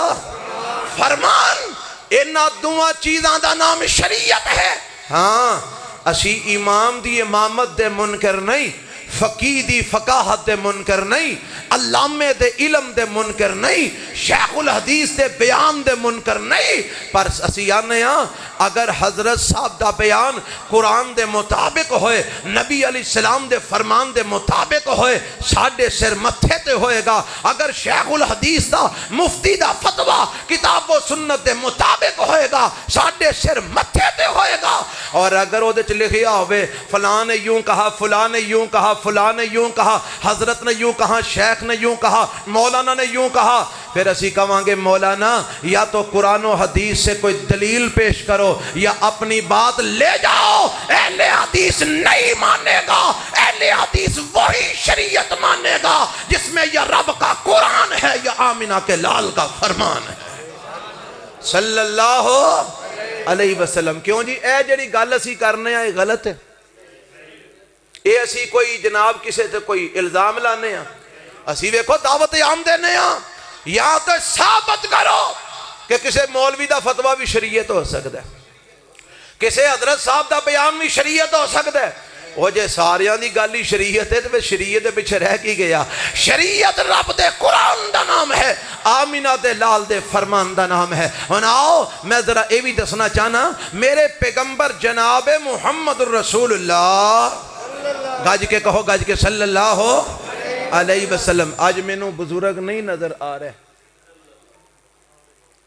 فرمان انہاں دوہاں چیزاں دا نام شریعت ہے ہاں اسی امام دی امامت دے منکر نہیں فقیہ دی فقاہت دے منکر نہیں علامے دے علم دے منکر نہیں شیخ الحدیث دے بیان دے منکر نہیں پر اسی آنے ہاں اگر حضرت صاحب دا بیان قرآن دے مطابق ہوئے نبی علیہ السلام دے فرمان دے مطابق ہوئے ساڑھے سر متھے تے ہوئے گا اگر شیخ الحدیث دا مفتی دا فتوہ کتاب و سنت دے مطابق ہوئے گا ساڑھے سر متھے تے ہوئے گا اور اگر وہ دے چ لکھیا ہوئے فلاں نے یوں کہا فلاں نے یوں کہا فلاں نے یوں کہا، حضرت نے یوں کہا، شیخ نے یوں کہا، مولانا نے یوں کہا، پھر اسی کہاں گے مولانا یا تو قرآن و حدیث سے کوئی دلیل پیش کرو یا اپنی بات لے جاؤ۔ اہل حدیث نہیں مانے گا، اہل حدیث وہی شریعت مانے گا جس میں یا رب کا قرآن ہے یا آمنہ کے لال کا فرمان ہے صلی اللہ علیہ وسلم۔ کیوں جی اے جڑی گل اسی کرنے ہیں یہ غلط ہے، اے اسی کوئی جناب کسے تے کوئی الزام لانے ہیں، اسی ویکھو دعوت عام دینے ہیں، یا تو ثابت کرو کہ کسے مولوی دا فتویٰ بھی شریعت ہو سکتا ہے، کسے حضرت صاحب دا بیان بھی شریعت ہو سکتا ہے۔ وہ جے ساریاں دی گل ہی شریعت ہے تو شریعت دے پیچھے رہ کی گیا؟ شریعت رب دے قرآن دا نام ہے، آمینہ دے لال دے فرمان دا نام ہے۔ اور آؤ میں ذرا یہ بھی دسنا چاہنا، میرے پیغمبر جناب محمد الرسول اللہ، گج کے کہو، گج کے صلی اللہ علیہ وسلم۔ آج میں نو بزرگ نہیں نظر آ رہے،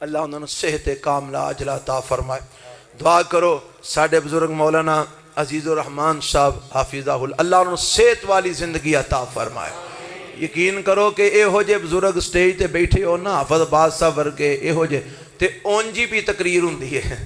اللہ انہوں نے صحت کاملہ عاجلہ عطا فرمائے۔ دعا کرو ساڑھے بزرگ مولانا عزیز الرحمن صاحب حافظہ اللہ انہوں نے صحت والی زندگی عطا فرمائے۔ یقین کرو کہ اے ہو جے بزرگ سٹیج تے بیٹھے ہو نا، حافظ آباد صاحب ورگے اے ہو جے تے اونجی بھی تقریر ہوندی ہے۔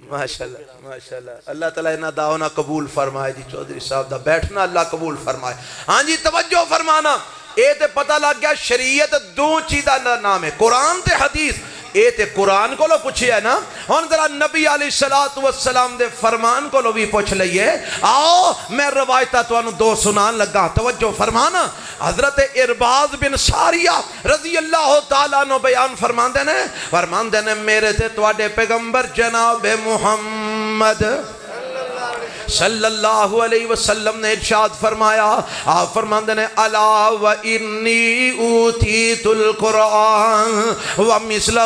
ماشاءاللہ ماشاءاللہ، اللہ تعالیٰ انہاں دعونا قبول فرمائے جی، چودھری صاحب دا بیٹھنا اللہ قبول فرمائے۔ ہاں جی توجہ فرمانا، اے تے پتہ لگ گیا شریعت دو چیزہ نام ہے، قرآن تے حدیث۔ اے تے قرآن کو لو پوچھے ہے نا، ہون ذرا نبی علیہ السلام دے فرمان کو لو بھی پوچھ لئیے۔ آؤ میں روایتہ تو انہوں دو سنان لگا، توجہ فرمانا۔ حضرت ارباز بن ساریہ رضی اللہ تعالیٰ عنہ بیان فرمان دینے میرے تے تواڈے پیغمبر جناب محمد صلی اللہ علیہ وسلم نے ارشاد فرمایا، آپ فرماندے نے الا و انی اوتیت القرآن ومثلہ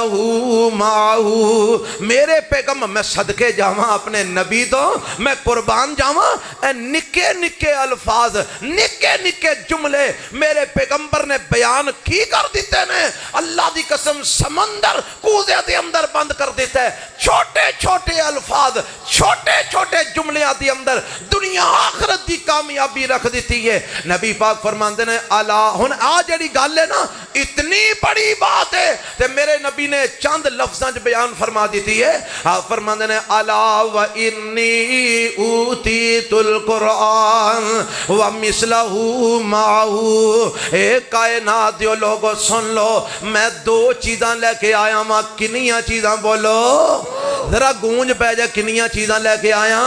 معہو، میرے پیغمبر، میں صدقے جاواں اپنے نبی تو، میں قربان جاواں، اے نکے نکے الفاظ، نکے نکے جملے میرے پیغمبر نے بیان کی کر دیتے نے۔ اللہ دی قسم سمندر کوزے دے اندر بند کر دیتا ہے، چھوٹے چھوٹے الفاظ، چھوٹے چھوٹے جملے دی اندر دنیا آخرت دی کامیابی رکھ دیتی ہے۔ نبی پاک فرماندے نے الا، ہن آ جڑی گل ہے نا اتنی بڑی بات ہے تے میرے نبی نے چند لفظاں بیان فرما دیتی ہے۔ آپ فرماندے نے الا و انی اوتیت القرآن ومثلہ معہو، اے کائنات دیو لوگو سن لو، میں دو چیزاں لے کے آیا ماں، کنیاں چیزاں بولو ذرا گونج پہ جائے، کنیاں چیزاں لے کے آیا؟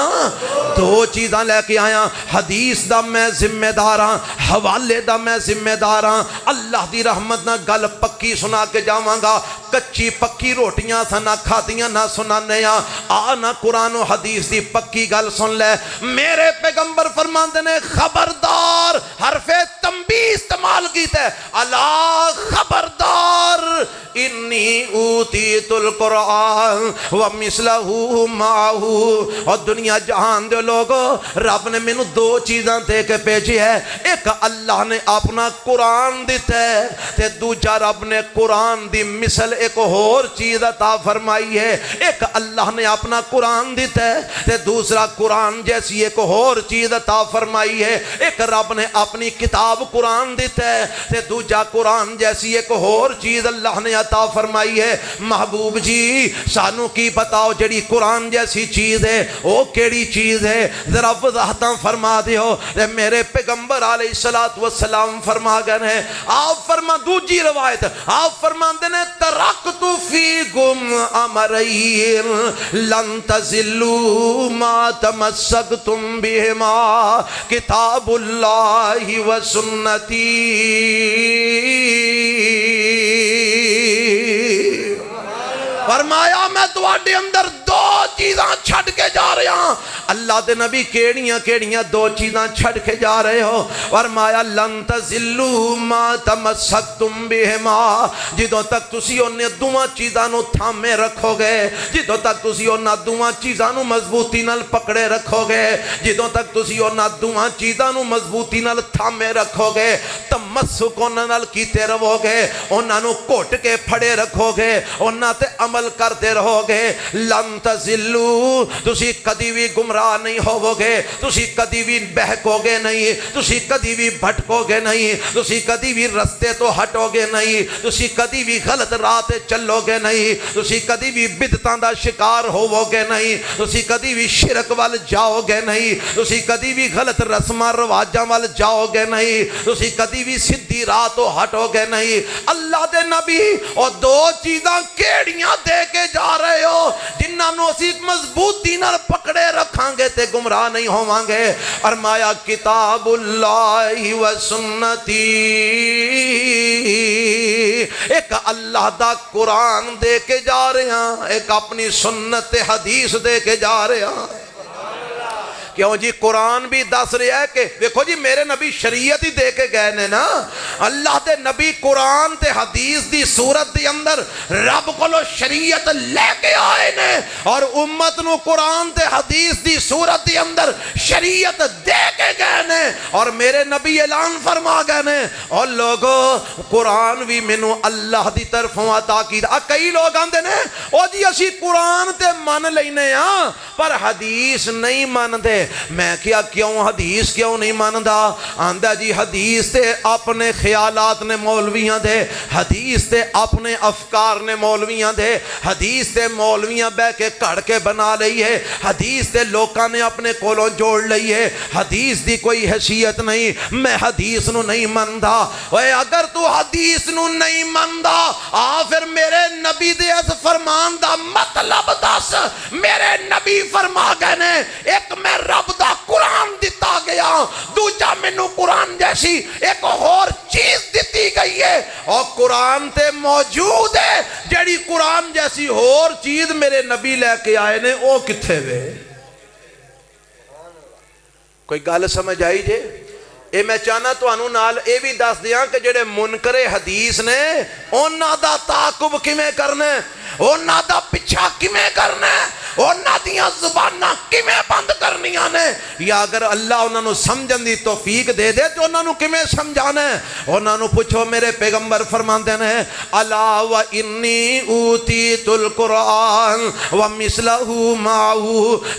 دو چیزاں لے کے آیا، حدیث دا میں ذمہ داراں، حوالے دا میں ذمہ داراں، اللہ دی رحمت نہ گل پکی سنا کے جاواں گا، کچی پکی روٹیاں سا نہ کھاتیاں نہ سنانے آ نہ قرآن و حدیث دی پکی گل سن لے۔ میرے پیغمبر فرماندے نے خبردار، حرف تنبیہ استعمال کیتا ہے، الا خبردار انی اوتیت القرآن ومثلہ معہو، اور دنیا جہان دے لوگو رب نے مینوں دو چیزاں دے کے بھیجی ہے، ایک اللہ نے اپنا قرآن دیتا ہے تے دوجا رب نے قرآن دی مثل ایک اور چیز عطا فرمائی ہے۔ ایک اللہ نے اپنا قرآن دیتا ہے تے دوسرا قرآن جیسی ایک اور چیز عطا فرمائی ہے۔ ایک رب نے اپنی کتاب قرآن دیتا ہے تے دوجا قرآن جیسی ایک اور چیز اللہ نے عطا فرمائی ہے۔ محبوب جی سانو کی بتاؤ جڑی قرآن جیسی چیز ہے وہ کیڑی چیز ہے؟ ذرا وضاحتاں فرما دیو۔ میرے پیغمبر علیہ السلام فرما گئے ہیں، آپ فرما دوجی روایت آپ فرماندے نے ترکت فیکم امرین لن تزلوا ما تمسکتم بہما کتاب اللہ و سنتی۔ فرمایا میں تواڈے اندر دو چیزاں چھڑ کے جا رہے ہاں۔ اللہ دے نبی کیڑیاں کیڑیاں دو چیزاں چھڑ کے جا رہے ہو؟ فرمایا لن تزلوا ما تمسکتم بہما، جدوں تک تسی انہیں دوواں چیزاں نو تھامے رکھو گے، جدوں تک تسی انہاں دوواں چیزاں نو مضبوطی نال پکڑے رکھو گے، جدوں تک تسی انہاں دوواں چیزاں نو مضبوطی نال تھامے رکھو گے، تمسک انہاں نال کیتے رہو گے، انہاں نو گھٹ کے پھڑے رکھو گے، انہاں تے عمل کرتے رہو گے، لن تزلوا تضلوا، تسی کدی بھی گمراہ نہیں ہوو گے، تسی کدی بھی بہکو گے نہیں، تسی کدی بھی بھٹکو گے نہیں، تسی کدی بھی رستے تو ہٹو گے نہیں، تسی کدی بھی غلط راہ تے چلو گے نہیں، تسی کدی بھی بدعتاں دا شکار ہوو گے نہیں، تسی کدی بھی شرک وال جاؤ گے نہیں، تسی کدی بھی غلط رسماں رواجاں وال جاؤ گے نہیں، تسی کدی بھی سدھی راہ تو ہٹو گے نہیں۔ اللہ دے نبی اور دو چیزاں کیڑیاں دے کے جا رہے ہو جنہاں نو اسی مضبوطی نال پکڑے رکھاں گے تے گمراہ نہیں ہوواں گے۔ فرمایا کتاب اللہ و سنتی، ایک اللہ دا قرآن دے کے جا رہے ہیں، ایک اپنی سنت حدیث دے کے جا رہے ہیں۔ کیوں جی قرآن بھی دس رہا ہے کہ دیکھو جی میرے نبی شریعت ہی دے کے گئے نے نا، اللہ دے نبی قرآن تے حدیث دی صورت دی اندر رب کو لو شریعت لے کے آئے نے، اور امت نو قرآن تے حدیث دی صورت دی اندر شریعت دے کے گئے نے، اور میرے نبی اعلان فرما گئے نے اور لوگو قرآن بھی مینوں اللہ دی طرفوں عطا کیتا۔ کئی لوگ آندے نے او جی اسی قرآن تے من لینے ہاں پر حدیث نہیں من دے۔ میں کیا کیوں حدیث کیوں نہیں ماندا؟ آندہ جی حدیث تے اپنے خیالات نے مولویاں دے، حدیث تے اپنے افکار نے مولویاں دے، حدیث تے مولویاں بے کے کڑ کے بنا لئی ہے، حدیث تے لوکاں نے اپنے کولوں جوڑ لئی ہے، حدیث دی کوئی حیثیت نہیں، میں حدیث نو نہیں مندا۔ اوے اگر تو حدیث نو نہیں مندا آ پھر میرے نبی دے اس فرمان دا مطلب دس۔ میرے نبی فرما گئے نے ایک میں رب دا قرآن دیتا گیا، دوجا مینوں قرآن جیسی ایک اور چیز دیتی گئی ہے، اور قرآن تے موجود ہے جڑی قرآن جیسی اور چیز میرے نبی لے کے آئے نے او کتھے وے؟ کوئی گل سمجھ آئی جے؟ اے میں چاہنا تو انہوں نال اے بھی دس دیاں کہ جڑے منکر حدیث نے انہاں دا تعاقب کیویں کرنا ہے، انہاں دا پیچھا کیویں کرنا ہے، انہاں دیاں زباناں کیویں بند کرنیاں نے، یا اگر اللہ انہاں نو سمجھن دی توفیق دے دے تو انہاں نو کیویں سمجھانا ہے؟ انہاں نو پوچھو میرے پیغمبر فرماندے نے الا و انی اوتیت القرآن و مثلہ معہ،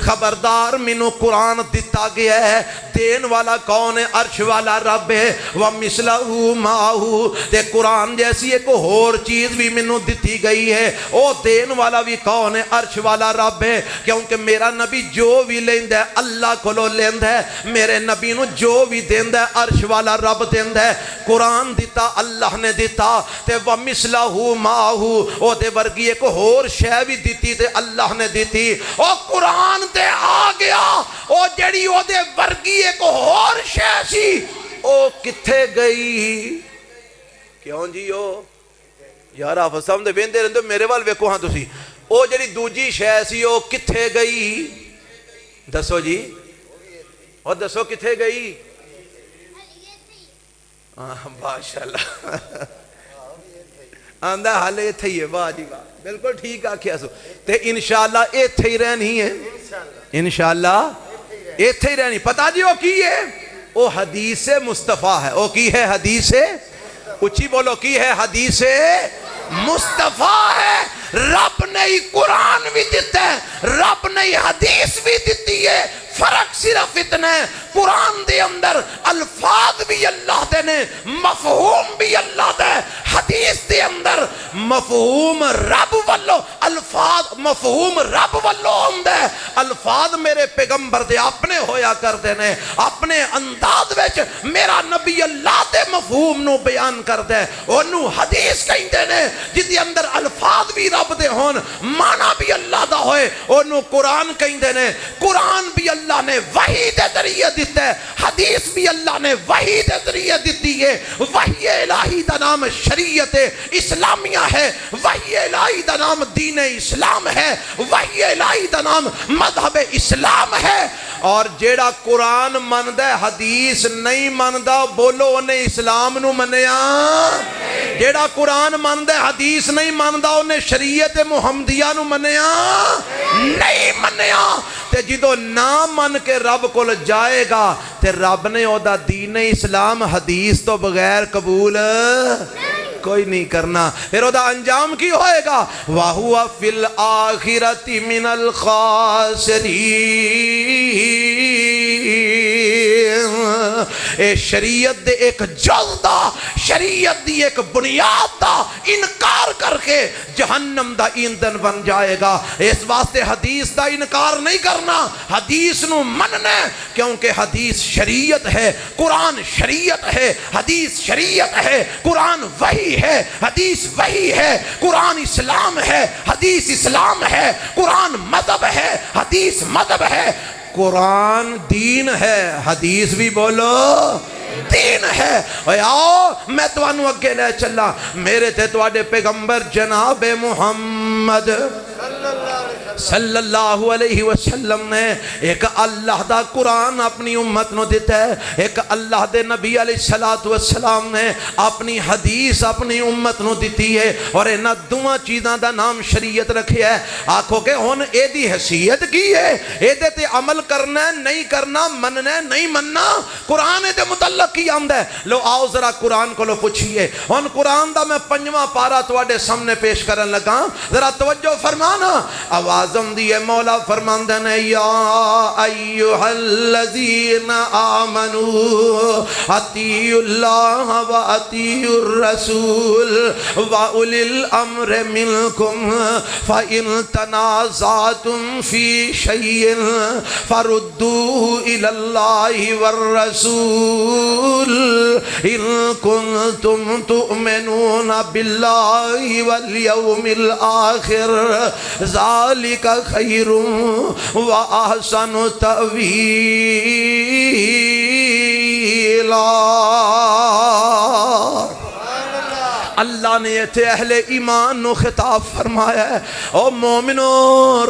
خبردار مینوں قرآن دتا گیا ہے، دین والا کون ہے؟ عرش والا رب ہے، وَمِثْلَهُ مَعَهُ، تے قرآن جیسی ایک اور چیز بھی منوں دتی گئی ہے، او دین والا بھی کون ہے؟ عرش والا رب ہے، کیونکہ میرا نبی جو بھی لیندہ ہے اللہ کو لو لیندہ ہے، میرے نبی نو جو بھی دیندہ ہے عرش والا رب دیندہ ہے۔ قرآن دیتا اللہ نے دیتا تے وَمِثْلَهُ مَعَهُ، او دے ورگی ایک اور شے بھی دیتی تے اللہ نے دیتی، او قرآن تے آ گیا، او جڑی او دے ورگی ایک اور شے سی او کتھے گئی؟ کیوں جی او یار آپ سامنے ویندے رہندے میرے وال ویکھو ہاں تسی، او جڑی دوجی شے سی او کتھے گئی؟ دسو جی، اور دسو کتھے گئی؟ ماشاءاللہ آندہ حال ایتھے ہی ہے، واہ جی واہ، بالکل ٹھیک آکھیا سو، تے انشاءاللہ ایتھے ہی رہنی ہے، انشاءاللہ ایتھے ہی رہنی۔ پتہ جی وہ کی ہے؟ وہ حدیث مصطفیٰ ہے۔ وہ کی ہے؟ حدیث اچھی بولو، کی ہے؟ حدیث مصطفیٰ ہے۔ رب نے ہی قرآن بھی دیتا ہے، رب نے ہی حدیث بھی دیتی ہے، فرق صرف اتنا ہے قرآن دے اندر الفاظ بھی اللہ دے نے، مفہوم بھی اللہ دے، حدیث دے اندر مفہوم رب والو، الفاظ مفہوم رب والو ہوندے، الفاظ میرے پیغمبر دے اپنے ہویا کردے نے، اپنے انداز وچ میرا نبی اللہ دے مفہوم نو بیان کردے، انہوں حدیث کہندے نے جدی اندر الفاظ بھی رب دے ہون، معنی بھی اللہ دا ہوئے، انہوں قرآن کہندے نے۔ قرآن بھی اللہ نے وحی دے ذریعے دیتا ہے، حدیث بھی اللہ نے وحی دے ذریعے دیتی ہے۔ وحی الہی دا نام شریعت اسلامیہ ہے، وحی الہی دا نام دین اسلام ہے، وحی الہی دا نام مذہب اسلام ہے۔ اور جیڑا قرآن مندہ حدیث نہیں مندہ بولو انہیں اسلام نو منیا، جیڑا قرآن مندہ حدیث نہیں مندہ انہیں شریعت محمدیہ نو منیا نہیں منیا۔ تے جدو نہ من کے رب کو جائے گا تے رب نے او دا دین اسلام حدیث تو بغیر قبول کوئی نہیں کرنا. پھر وہ دا انجام کی ہوئے گا؟ وَهُوَ فِي الْآخِرَةِ مِنَ الْخَاسِرِينَ. اے شریعت دے ایک جز دا، شریعت دی ایک بنیاد دا انکار کر کے جہنم دا ایندھن بن جائے گا. اس واسطے حدیث دا انکار نہیں کرنا، حدیث نو مننا، کیونکہ حدیث شریعت ہے، قرآن شریعت ہے، حدیث شریعت ہے، قرآن وحی ہے، حدیث وحی ہے، قرآن اسلام ہے، حدیث اسلام ہے، قرآن مذہب ہے، حدیث مذہب ہے. قرآن دین ہے، حدیث بھی بولو دین ہے. آؤ میں تو انو اگے لے چلا. میرے تے تواڈے پیغمبر جناب محمد صلی اللہ علیہ وسلم نے ایک اللہ دا قرآن اپنی امت نو دیتا ہے، ایک اللہ دے نبی علیہ السلام نے اپنی حدیث اپنی امت نو دیتی ہے، اور انہاں دوواں چیزاں دا نام شریعت رکھے ہے. آکھو کہ ہن اے دی حیثیت کی ہے؟ اے دے تے عمل کرنا ہے نہیں کرنا، مننا ہے نہیں مننا، قرآن دے متعلق کی آمد ہے. لو آؤ ذرا قرآن کو لو پوچھئے. ہن قرآن دا میں 5واں پارہ تواڈے سامنے پیش کرن لگا، ذرا توجہ فرمانا. آوازم دیئے مولا فرماندے نے یا ایہا الذین آمنوا اطیعوا اللہ و اطیعوا الرسول و اولی الامر منکم فإن تنازعتم فی شیء فردوه الی اللہ والرسول ان کنتم تؤمنون باللہ والیوم الآخر ذالک خیر و احسن تأویلا. اللہ نے اتھے اہل ایمان نو خطاب فرمایا ہے. او مومنو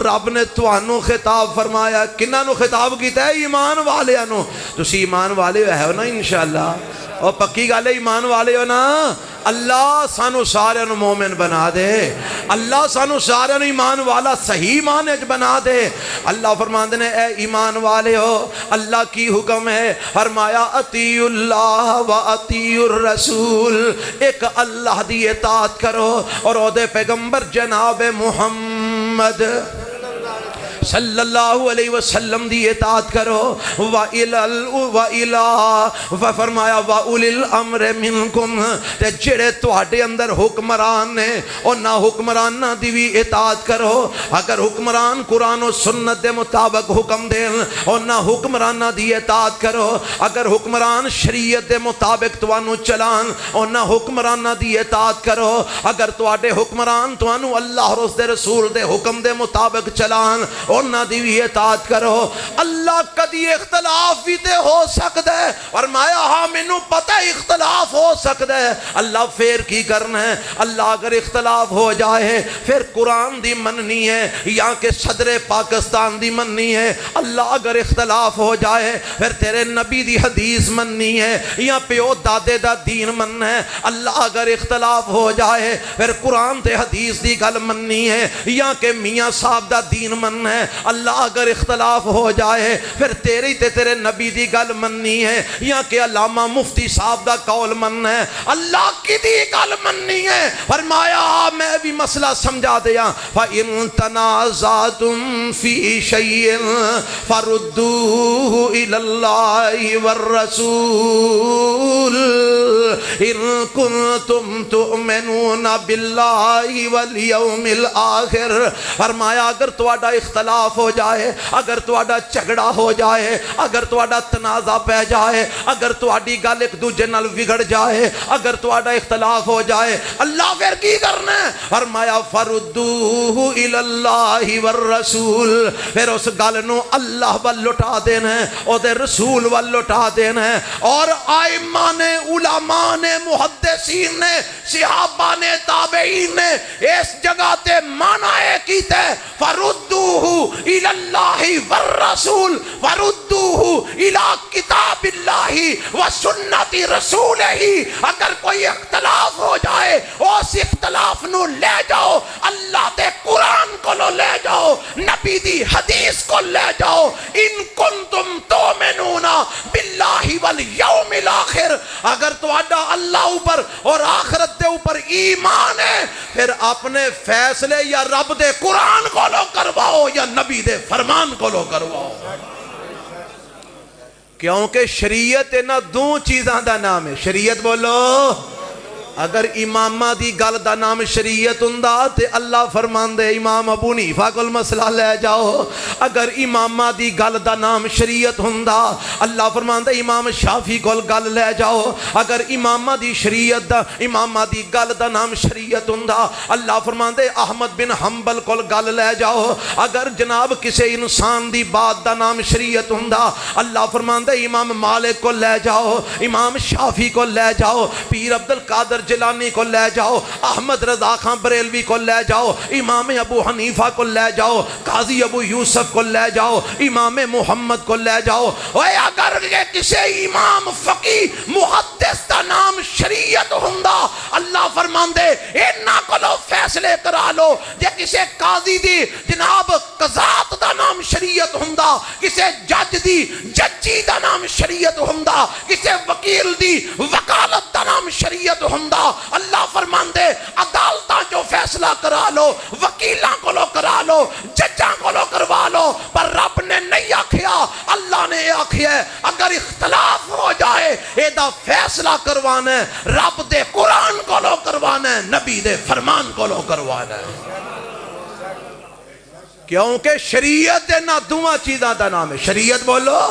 رب نے توانو خطاب فرمایا. کنہ نو خطاب کیتا ہے؟ ایمان والے نو. تسی ایمان والے ہو نا انشاءاللہ؟ اور پکی گل ہے ایمان والے ہو نا؟ اللہ سانو سارے نو مومن بنا دے، اللہ سانو سارے نو ایمان والا صحیح معنی وچ بنا دے. اللہ فرماندے نے اے ایمان والے ہو، اللہ کی حکم ہے، فرمایا اطیعوا اللہ و اطیعوا الرسول. ایک اللہ دی اطاعت کرو اور او دے پیغمبر جناب محمد صلی اللہ علیہ وسلم دی اطاعت کرو. فرمایا وَأُولِي الْأَمْرِ مِنْكُمْ. تے جڑے تواڈے اندر حکمران نے اور نہ حکمراناں دی بھی اطاعت کرو. اگر حکمران قرآن و سنت دے مطابق حکم دین اور نہ حکمراناں دی اطاعت کرو. اگر حکمران شریعت دے مطابق توانو چلان اور نہ حکمراناں دی اطاعت کرو. اگر تواڈے حکمران توانو اللہ اور اس دے رسول دے حکم دے مطابق چلان اور نہ دی بھی اطاعت کرو. اللہ کدی اختلاف بھی تے ہو سکتا ہے، فرمایا ہاں مینوں پتہ اختلاف ہو سکتا ہے. اللہ پھر کی کرنا ہے؟ اللہ اگر اختلاف ہو جائے پھر قرآن دی مننی ہے یا کہ صدر پاکستان دی مننی ہے. اللہ اگر اختلاف ہو جائے پھر تیرے نبی دی حدیث مننی ہے یا پیو دادے دا دین مننا ہے. اللہ اگر اختلاف ہو جائے پھر قرآن تے حدیث دی گل مننی ہے یا کہ میاں صاحب دا دین مننا ہے. اللہ اگر اختلاف ہو جائے پھر تیری تے تیرے نبی دی گل مننی ہے یا کہ علامہ مفتی صاحب دا قول مننا ہے. اللہ کی دی گل مننی ہے. فرمایا میں بھی مسئلہ سمجھا دیا. فَإِن تَنَازَعْتُمْ فِي شَيْءٍ فَرُدُّوهُ إِلَى اللَّهِ وَالرَّسُولِ إِن كُنتُمْ تُؤْمِنُونَ بِاللَّهِ وَالْيَوْمِ الْآخِرِ. فرمایا اگر تواڈا اختلاف ہو جائے، اگر تواڈا جھگڑا ہو جائے، اگر تواڈا تنازع پہ جائے، اگر تواڈی گل ایک دوجے نال بگڑ جائے، اگر تواڈا اختلاف ہو جائے، اللہ پھر کی کرنا ہے؟ فرمایا فردوہ الی اللہ والرسول. پھر اس گل نو اللہ وال لٹا دینا ہے، او دے رسول وال لٹا دینا ہے. اور ائمہ نے، علماء نے، محدثین نے، صحابہ نے، تابعین نے اس جگہ تے معنی کیتا ہے فردوہ الی اللہ والرسول وردوہ الی کتاب اللہ وسنت رسولہ. اگر کوئی اختلاف ہو جائے اس اختلاف نو لے جاؤ اللہ دے قرآن کو لے جاؤ، نبی دی حدیث کو لے جاؤ. ان کنتم تؤمنون باللہ باللہ والیوم الاخر، اگر تواڈا اللہ اوپر اور آخرت دے اوپر ایمان ہے پھر اپنے فیصلے یا رب دے قرآن کو لو کرواؤ یا نبی دے فرمان کو لو کرواؤ، کیونکہ شریعت انہاں دو چیزاں دا نام ہے۔ شریعت بولو، اگر امامہ دی گل دا نام شریعت ہوندا تے اللہ فرماندے امام ابو حنیفہ کول مسئلہ لے جاؤ، اگر امامہ دی گل دا نام شریعت ہوندا اللہ فرماندے امام شافعی کول گل لے جاؤ، اگر امامہ دی شریعت دا امامہ دی گل دا نام شریعت ہوندا اللہ فرماندے احمد بن حنبل کول گل لے جاؤ، اگر جناب کسی انسان دی بات دا نام شریعت ہوندا اللہ فرماندے امام مالک کو لے جاؤ، امام شافعی کو لے جاؤ، پیر عبد القادر جیلانی کو لے جاؤ، احمد رضا خان بریلوی کو لے جاؤ، امام ابو حنیفہ کو لے جاؤ، قاضی ابو یوسف کو لے جاؤ، امام محمد کو لے جاؤ۔ اوے اگر کسی امام فقی محدث دا نام شریعت ہوندا اللہ فرماندے انہاں کولو فیصلے کرا لو، جے کسی قاضی دی جناب قضات دا نام شریعت ہوندا، کسی جج دی ججی دا نام شریعت ہوندا، کسی وکیل دی وکالت دا نام شریعت ہوندا، اللہ فرماندے عدالتاں جو فیصلہ کرا لو، وکیلاں کو لو کرا لو، ججاں کو لو کروا لو، پر رب نے نہیں آکھیا، اللہ نے آکھیا ہے اگر اختلاف ہو جائے ایدہ فیصلہ کروانا ہے رب دے قرآن کو لو کروانا ہے، نبی دے فرمان کو لو کروانا ہے، کیونکہ شریعت نہ دوہاں چیزاں دا نام ہے۔ شریعت بولو،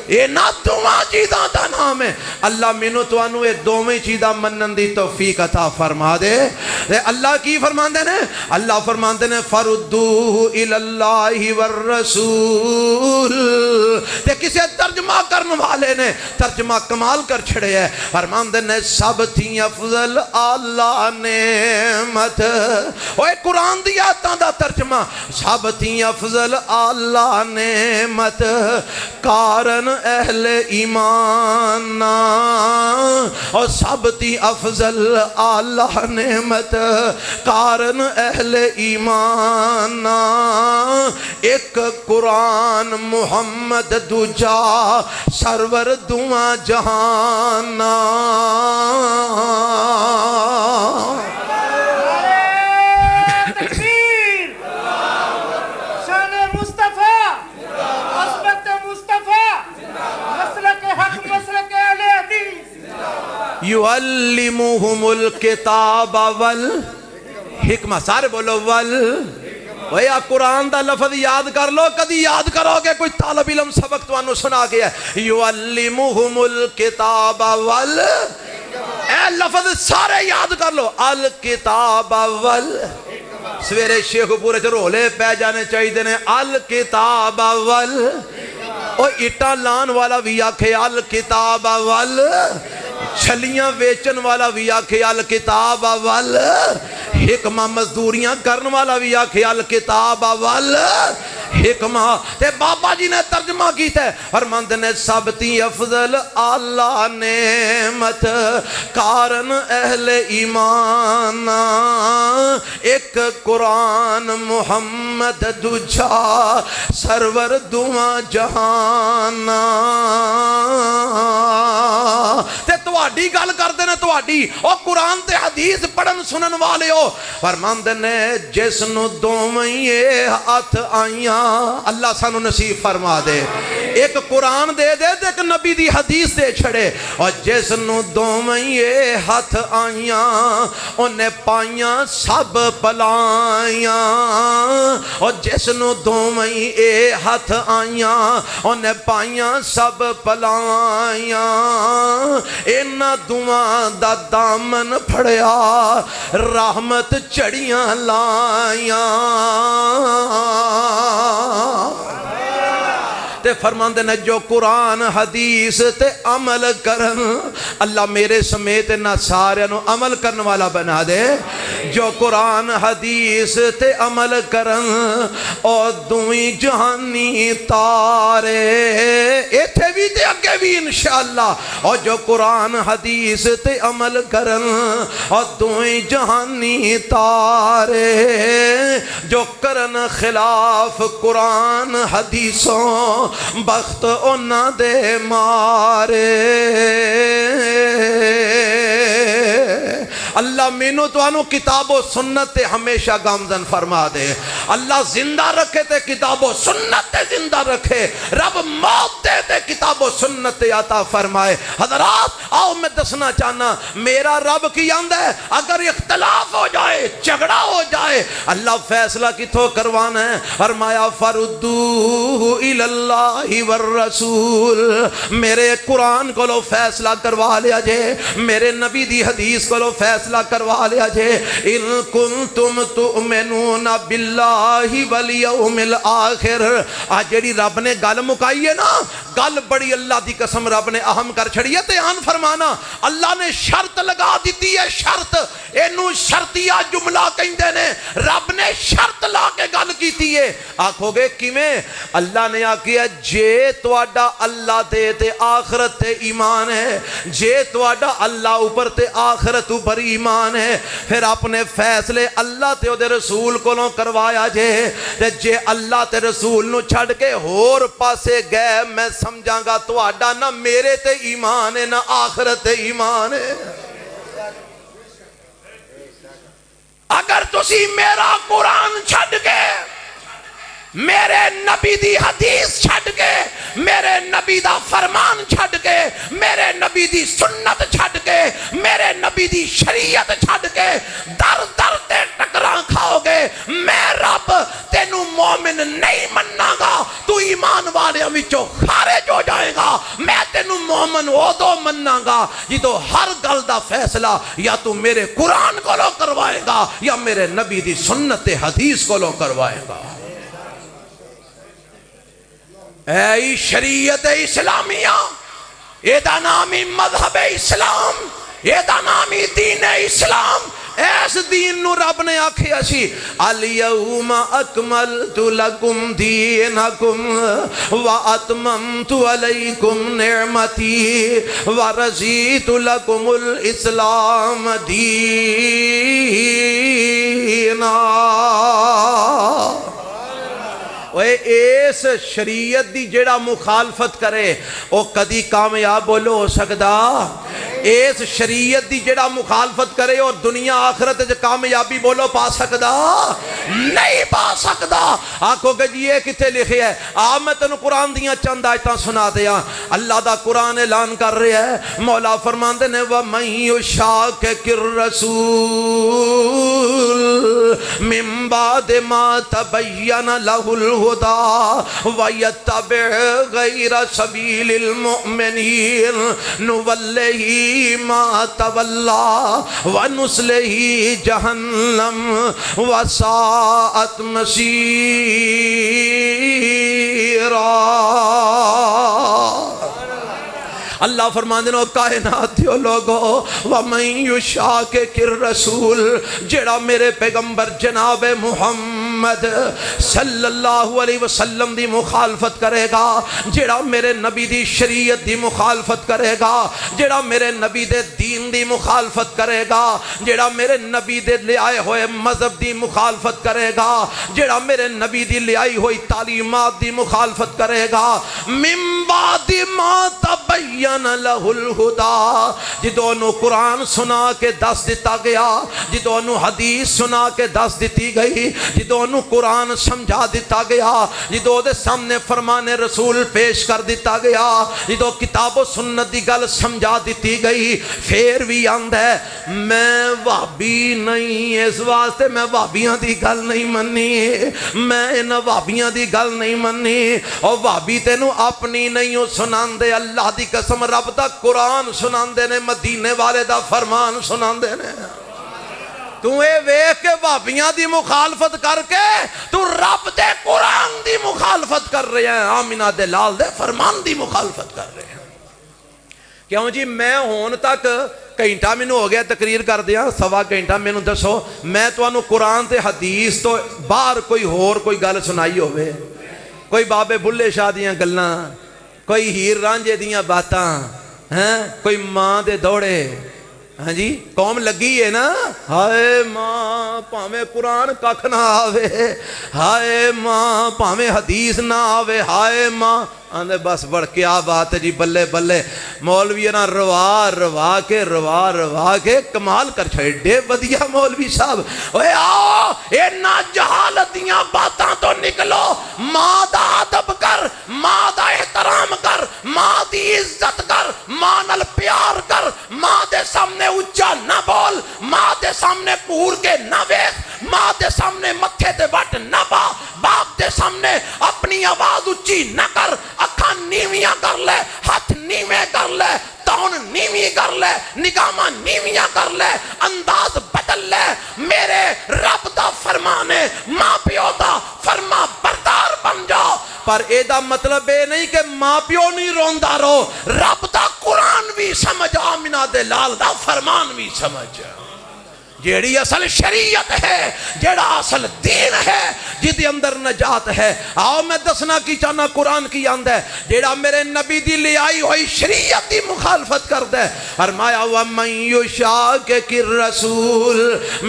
یہ نہ دوہاں چیزاں دا نام ہے۔ اللہ مینوں توانوں یہ دوویں چیزاں منن دی توفیق عطا فرما دے۔ اللہ کی فرماندے نے؟ اللہ فرماندے نے فردوہ الاللہ والرسول، تے کسے ترجمہ کرنے والے نے ترجمہ کمال کر چھڑے ہے، فرماندے نے سب تھی افضل اللہ نعمت، اوہ قرآن دی آیتاں دا ترجمہ سب تھی افضل اللہ نعمت کارن اہل ایمان، اور سب تی افضل اللہ نعمت کارن اہل ایمان، ایک قرآن محمد دوجا سرور دعا جہان، یعلمہم الکتاب والحکمہ، سارے بولو ویا قرآن دا لفظ یاد کر لو، کدی یاد کرو گے کوئی طالب علم سبق تو انہوں سنا گیا ہے، یعلمہم الکتاب اے لفظ سارے یاد کر لو، الکتاب سویرے شیخ پورے چرولے پہ جانے چاہی دینے الکتاب او اٹا لان والا بھی آکھے الکتاب چھلیاں ویچن والا بھی آکھے الکتاب حکمہ مزدوریاں کرن والا بھی آکھے الکتاب حکمہ، تے بابا جی نے ترجمہ کیتا ہے فرماند نے سب تی افضل اللہ نعمت کارن اہل ایمان، ایک قرآن محمد دوجا سرور دعا جہان، تے تواڈی گل کردے نے تواڈی او قرآن تے حدیث پڑھن سنن والے ہو، فرماند نے جس نو دوویں ہاتھ آئیاں اللہ سانو نصیب فرما دے، ایک قرآن دے دے تے ایک نبی دی حدیث دے چھڑے، اور جس نو دوویں ہاتھ آئیاں انہیں پائیاں سب پلائیاں، اور جس نو دوویں ہاتھ آئیاں انہیں پائیاں سب پلائیاں، اینا دعا دا دامن پھڑیا رحمت چڑیاں لائیاں، تے فرماندے نے جو قرآن حدیث تے عمل کرن، اللہ میرے سمیت نہ سارے نو عمل کرن والا بنا دے، جو قرآن حدیث تے عمل کرن اور دوئی جہانی تارے، ایتھے بھی تے اگے بھی انشاءاللہ. اور جو قرآن حدیث تے عمل کرن اور دوئیں جہانی تارے جو کرن خلاف قرآن حدیثوں بخت انہاں دے مارے. اللہ مینوں توانو کتاب و سنت تے ہمیشہ گامزن فرما دے. اللہ زندہ رکھے تے کتاب و سنت تے زندہ رکھے. رب موت دے تے کتاب و سنت تے عطا فرمائے. حضرات آؤ میں دسنا چاہنا میرا رب کی آندہ ہے اگر اختلاف ہو جائے جھگڑا ہو جائے اللہ فیصلہ کتھوں کروانا ہے. فرمایا فردوہ الاللہ والرسول. میرے قرآن کو لو فیصلہ کروا لیا جے, میرے نبی دی حدیث کو لو فیصلہ کروا لیا جے. ان کنتم تؤمنون باللہ والیوم الآخر. آج جیڑی رب نے گل مکائی ہے نا, گل بڑی اللہ دی قسم رب نے اہم کر چھڑی ہے. دھیان فرمانا اللہ نے شرط لگا دیتی ہے. شرط اینو شرطیہ جملہ کہندے نے. رب نے شرط لا کے گل کیتی ہے. آکھو گے کیویں؟ اللہ نے آکھیا جے تواڈا اللہ دے تے آخرت تے ایمان ہے, جے تواڈا اللہ اوپر تے آخرت اوپر ایمان ہے, پھر اپنے فیصلے اللہ تے او دے رسول کولوں کروایا جے. تے جے اللہ تے رسول نو چھڑ کے ہور پاسے گئے میں سمجھاں گا تواڈا نہ میرے تے ایمان ہے نہ آخرت تے ایمان ہے. اگر تسی میرا قرآن چھڑ کے, میرے نبی دی حدیث چھڑ کے, میرے نبی دا فرمان چھڑ کے, میرے نبی دی سنت چھڑ کے, میرے نبی دی شریعت چھڑ کے در در تے ٹکراں کھاؤ گے, میں رب تینو مومن نہیں مننا گا. تو ایمان والے وچوں خارج ہو جائے گا. میں تینو مومن ادو مننا گا جدو ہر گل دا فیصلہ یا تو میرے قرآن کو لو کروائے گا یا میرے نبی دی سنت حدیث کو لو کروائے گا. اے شریعت اسلامیہ, اے دا نامی مذہب اسلام, اے دا نامی دین اسلام. ایس دین نو رب نے آکھیا سی الیوم اکملت لکم دینکم واتممت علیکم نعمتی ورضیت لکم الاسلام دینا. اس شریعت دی جڑا مخالفت کرے او کدی کامیاب بولو ہو سکدا. اس شریعت دی جڑا مخالفت کرے اور دنیا آخرت جو کامیابی بولو پا سکدا نہیں پا سکدا. آنکھو کہ جی یہ کتے لکھے ہے. آپ میں تنو قرآن دیاں چند آیتاں سنا دیا. اللہ دا قرآن اعلان کر رہے ہے. مولا فرماندے نے وَمَن يُشَاقِقِ الرَّسُولَ مِن بَعْدِ مَا تَبَيَّنَ لَهُ الْهُدَى وَيَتَّبِعْ غَيْرَ سَبِيلِ الْمُؤْمِنِينَ نُوَلِّهِ ما تولى ونصله جہنم وساءت مصیرا. اللہ فرمان دینا کائنات دیو لوگو وَمَن يُشَاقِقِ الرَّسُولِ جڑا میرے پیغمبر جناب محمد صلی اللہ علیہ وسلم دی مخالفت کرے گا, جڑا میرے نبی دی شریعت دی مخالفت کرے گا, جڑا میرے نبی دے دین دی مخالفت کرے گا, جڑا میرے نبی دے لے آئے ہوئے مذہب دی مخالفت کرے گا, جڑا میرے نبی دی لے آئی ہوئی تعلیمات دی مخالفت کرے گا, من بعد ما تبین لہ الہدی جدو انہوں قرآن سنا کے دس دیتا گیا, جدو انہوں حدیث سنا کے دس دیتی گئی, جدو انہوں قرآن سمجھا دیتا گیا, جدو دے سامنے فرمان رسول پیش کر دیتا گیا, جدو کتاب و سنت دی گل سمجھا دیتی گئی, پھر بھی آند ہے میں وہابی نہیں, اس واسطے میں وہابیاں دی گل نہیں مننی, میں ان وہابیاں دی گل نہیں مننی. اور وہابی تینوں اپنی نہیں ہو سنان دے, اللہ دی قسم رب دا قرآن سنان دے نے, مدینے والے دا فرمان سنان دے نے. تو اے ویکھ کے وہابیاں دی مخالفت کر کے تو رب دے قرآن دی مخالفت کر رہے ہیں, آمینہ دے لال دے فرمان دی مخالفت کر رہے ہیں. کیوں جی میں ہون تک گھنٹہ میں ہو گیا تقریر کر دیا, سوا گھنٹہ میں دسو میں تو انہوں قرآن تے حدیث تو باہر کوئی ہور کوئی گل سنائی ہوئے, کوئی بابے بلے شاہ دیاں گلاں, کوئی ہیر رانجے دیاں باتاں ہیں، کوئی ماں دے دوڑے، ہاں جی قوم لگی ہے نا، ہائے ماں پاویں قرآن ککھ نہ آوے، ہائے ماں پاویں حدیث نہ آوے، ہائے ماں آندے بس بڑھ کیا بات ہے جی، بلے بلے مولوی نا روا کے کمال کر چھڑے ودیا مولوی صاحب۔ اوے آؤ اینا جہالت دیاں باتاں تو نکلو، ماں دا ادب کر، ماں دا احترام کر، ماں دی عزت کر، ماں نال پیار کر، ماں دے سامنے اچھا نہ بول، ماں دے سامنے پور کے نہ ویکھ، ماں دے سامنے متھے تے وٹ نہ پا، باپ دے سامنے اپنی آواز اچھی نہ کر، اکھاں نیویاں کر لے، ہاتھ نیویں کر لے، تون نیوی کر لے، نگاہاں نیویاں کر لے، انداز بدل لے۔ میرے رب دا فرمان ہے، ماں پیو دا فرما بردار بن جاؤ، پر اے دا مطلب اے نہیں کہ ماں پیو نہیں روندا رو، رب دا قرآن بھی سمجھ، آمنہ دے لال دا فرمان بھی سمجھ، جیڑی اصل شریعت ہے، جیڑا اصل دین ہے، جدی اندر نجات ہے۔ آؤ میں دسنا کی چاہنا قرآن کی آند ہے، جیڑا میرے نبی دی لے آئی ہوئی شریعت دی مخالفت کر دے، فرمایا وَمَن يُشَاقِقِ الرَّسُولَ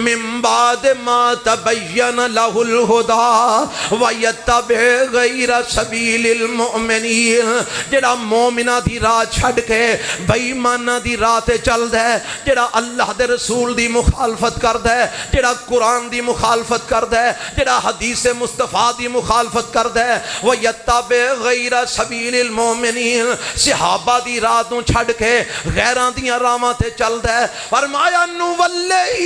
مِن بَعْدِ مَا تَبَيَّنَ لَهُ الْهُدَىٰ وَيَتَّبِعْ غَيْرَ سَبِيلِ الْمُؤْمِنِينَ، جیڑا مومنہ دی راہ چھڑ کے بے ایمانہ دی راہ تے چل دے، جیڑا اللہ دے رسول دی مخالفت کر دے، جڑا قرآن دی مخالفت کر دے، جڑا حدیث مصطفیٰ دی مخالفت کر دے، وَيَتَّبِعْ غَيْرَ سَبِيلِ الْمُؤْمِنِينَ، صحابہ دی راہ تو چھڑ کے غیران دیاں راہاں تے چل دے، فرمایا نُوَلِّهِ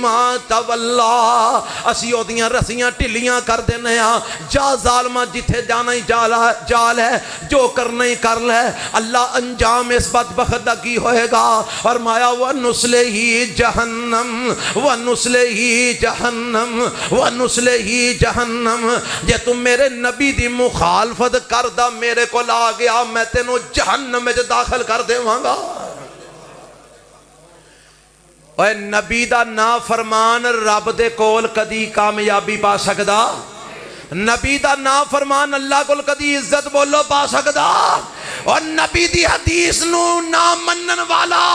مَا تَوَلَّىٰ، اسی او دیاں رسیاں ٹلیاں کر دینے ہاں، جا ظالمہ جتھے جانا ہی جال ہے، جو کرنا ہی کر لے، اللہ انجام اس بدبخت دا کی ہوئے گا۔ فرمایا وَنُسْلِهِ جہنم وَنُسْلِهِ جہنم وَنُسْلِهِ جہنم، جے تم میرے نبی دی مخالفت کردہ میرے کو لا گیا، میں تینوں جہنم میں داخل کر دے وہاں۔ اے نبی دا نافرمان رب دے کول کدی کامیابی پا سکدا؟ نبی دا نافرمان اللہ کول کدی عزت بولو پا سکدا؟ اور نبی دی حدیث نو نہ منن والا،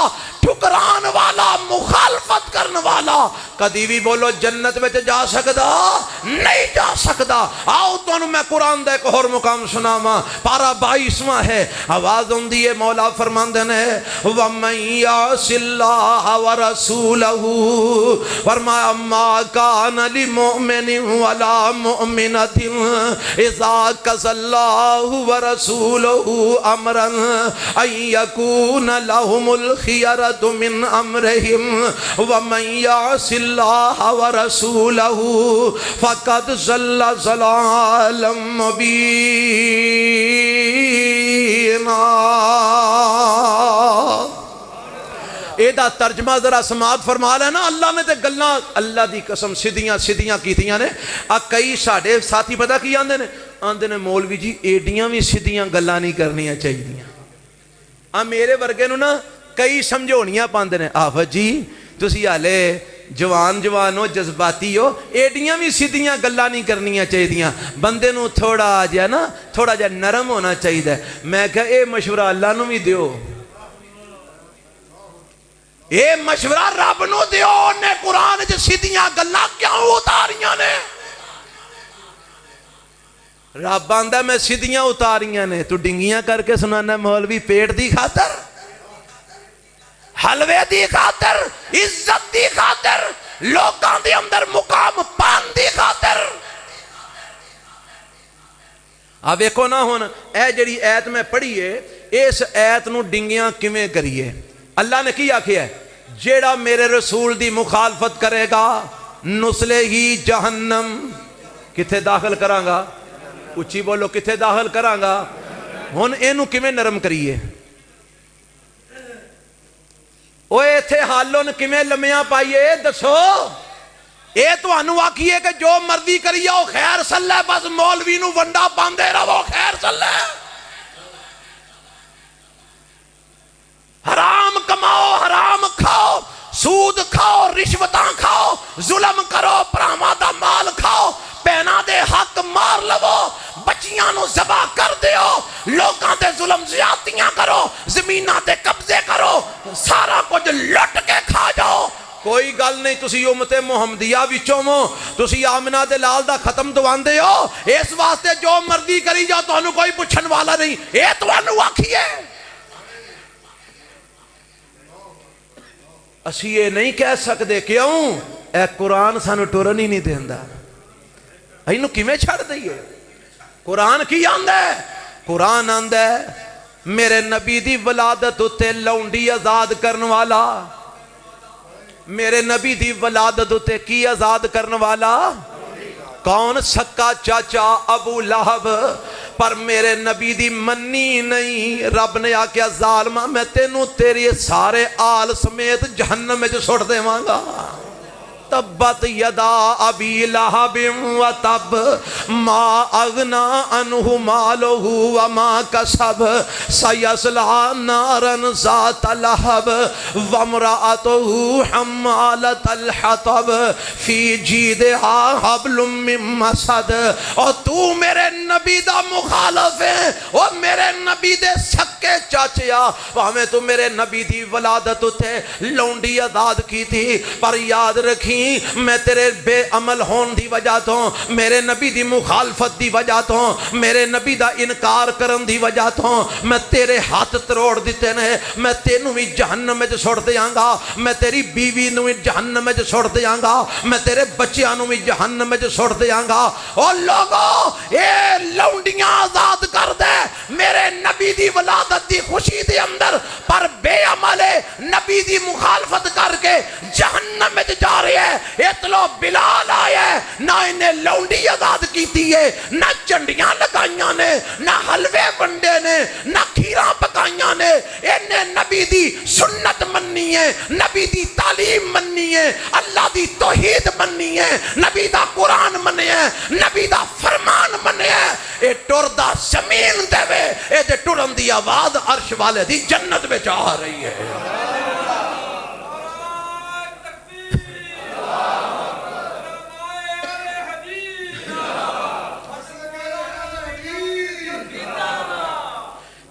ٹھکران والا، مخالفت کرن والا کدی بھی بولو جنت میں جا سکدا؟ نہیں جا سکدا۔ آؤ تو میں قرآن دے ایک اور مقام سناواں، پارہ 22واں ہے، آواز ہوندی ہے، مولا فرماندے نے وَمَن يَعْصِ اللَّهَ وَرَسُولَهُ، فرمایا مَا كَانَ لِمُؤْمِنٍ وَلَا مُؤْمِنَةٍ إِذَا قَضَى اللَّهُ وَرَسُولُهُ أَمْرًا أَن يَكُونَ لَهُمُ الْخِيَرَةُ مِنْ أَمْرِهِمْ وَمَن يَعْصِ اللَّهَ وَرَسُولَهُ فَقَدْ ضَلَّ ضَلَالًا مُبِينًا۔ ایدہ ترجمہ ذرا سماعت فرما لینا، اللہ نے تے گلنا اللہ دی قسم سیدھیاں کیتیاں نے۔ کئی ساڑھے ساتھی پتہ کی آندے نے مولوی جی ایڈیاں بھی سیدھیاں گلہ نہیں کرنیاں چاہیے۔ میرے ورگے نو نا کئی سمجھونیاں پاندے نے، آفا جی تسی آلے جوان ہو، جذباتی ہو، ایڈیاں بھی سیدھیاں گلہ نہیں کرنیاں چاہیے، بندے نو تھوڑا جا نرم ہونا چاہیے۔ میں کہا اے مشورہ اللہ نو بھی دیو، اے مشورہ رب نو دیو، نے قرآن جو سیدھیاں گلہ کیوں اتاریاں نے؟ رب آندہ میں سیدھیاں اتاریاں نے، تو ڈنگیاں کر کے سنانا مولوی پیٹ دی خاطر، حلوے دی خاطر، عزت دی خاطر، لوگاں دی اندر مقام پان دی خاطر۔ اب ایک نہ ہونا اے جڑی ایت میں پڑھیے، اس ایت نو ڈنگیاں کیویں کریے؟ اللہ نے کی آکھیا ہے جیڑا میرے رسول دی مخالفت کرے گا نسلے ہی جہنم، کتھے داخل کراں گا؟ اچھی بولو کتھے داخل کراں گا؟ ہن اینو کیویں نرم کریے؟ اوے تھے حالون کمیں لمیاں پائیے دسو، اے تو انو آکھیے کہ جو مرضی کریے وہ خیر صلی بس مولوی نو ونڈا باندے رہو خیر صلی۔ حرام کماؤ، حرام کھاؤ، سود کھاؤ، رشوتاں کھاؤ، ظلم کرو، پراما دا مال کھاؤ، پینا دے حق مار لو، بچی بچیاں نو ذبح کر دیو، لوکاں تے ظلم زیادتیاں کرو، زمیناں تے قبضے کرو، سارا کچھ لٹ کے کھا جاؤ، کوئی گل نہیں، تسی امت محمدیہ وچوں مو، تسی آمنہ دے لال دا ختم دواندے ہو، اس واسطے جو مرضی کری جاؤ تو انہوں کوئی پوچھن والا نہیں، اے تو انہوں آکھی ہے۔ اسی یہ نہیں کہہ سکتے کیوں؟ اے قرآن سانو ٹرن ہی نہیں دیندہ، اینو کیویں چھڑ دئیے؟ قرآن کی آندہ ہے؟ قرآن آندہ ہے میرے نبی دی ولادت اتے لونڈی آزاد کرن والا، میرے نبی دی ولادت اتے کی آزاد کرن والا؟ کون؟ سکا چاچا ابو لہب، پر میرے نبی دی منی نہیں، رب نے آکیا ظالمہ میں تینوں تیری سارے آل سمیت جہنم میں جو سوڑ دے مانگا۔ تبت یدا ابی لہب و تب ما اغنا عنہ مالہ وما کسب سیصلی نارا ذات لہب وامرأتہ حمالۃ الحطب فی جیدہا حبل من مسد۔ اور تو میرے نبی دا مخالف ہے، اور میرے نبی دے سکے چاچیا، ہمیں تو میرے نبی دی ولادت تے لونڈی آزاد کی تھی، پر یاد رکھی میں تیرے بے عمل ہون دی وجہ تو، میرے نبی دی مخالفت دی وجہ تو، میرے نبی دا انکار کرن دی وجہ تو میں تیرے ہاتھ تروڑ دیتے نے، میں تینوں بھی جہنم میں چھوڑ دیاں گا، میں تیری بیوی نو بھی جہنم میں چھوڑ دیاں گا، میں تیرے بچیاں نو بھی جہنم میں چھوڑ دیاں گا۔ اور لوگوں اے لونڈیاں آزاد کر دے میرے نبی دی ولادت دی خوشی دی اندر، پر بے عملے نبی دی مخالفت کر کے جہنم میں جا رہے ہیں۔ اتلو بلال آیا ہے، نہ انہیں لونڈی آزاد کیتی ہے، نہ چنڈیاں لگائیاں نے، نہ حلوے بنڈے نے، نہ کھیراں پکائیاں نے، انہیں نبی دی سنت مننی ہے، نبی دی تعلیم مننی ہے، اللہ دی توحید مننی ہے، نبی دا قرآن مننی ہے، نبی دا فرمان مننی ہے۔ اے ٹر دا زمین دے وے، اے دے ٹرن دی آواز عرش والے دی جنت میں جا رہی ہے۔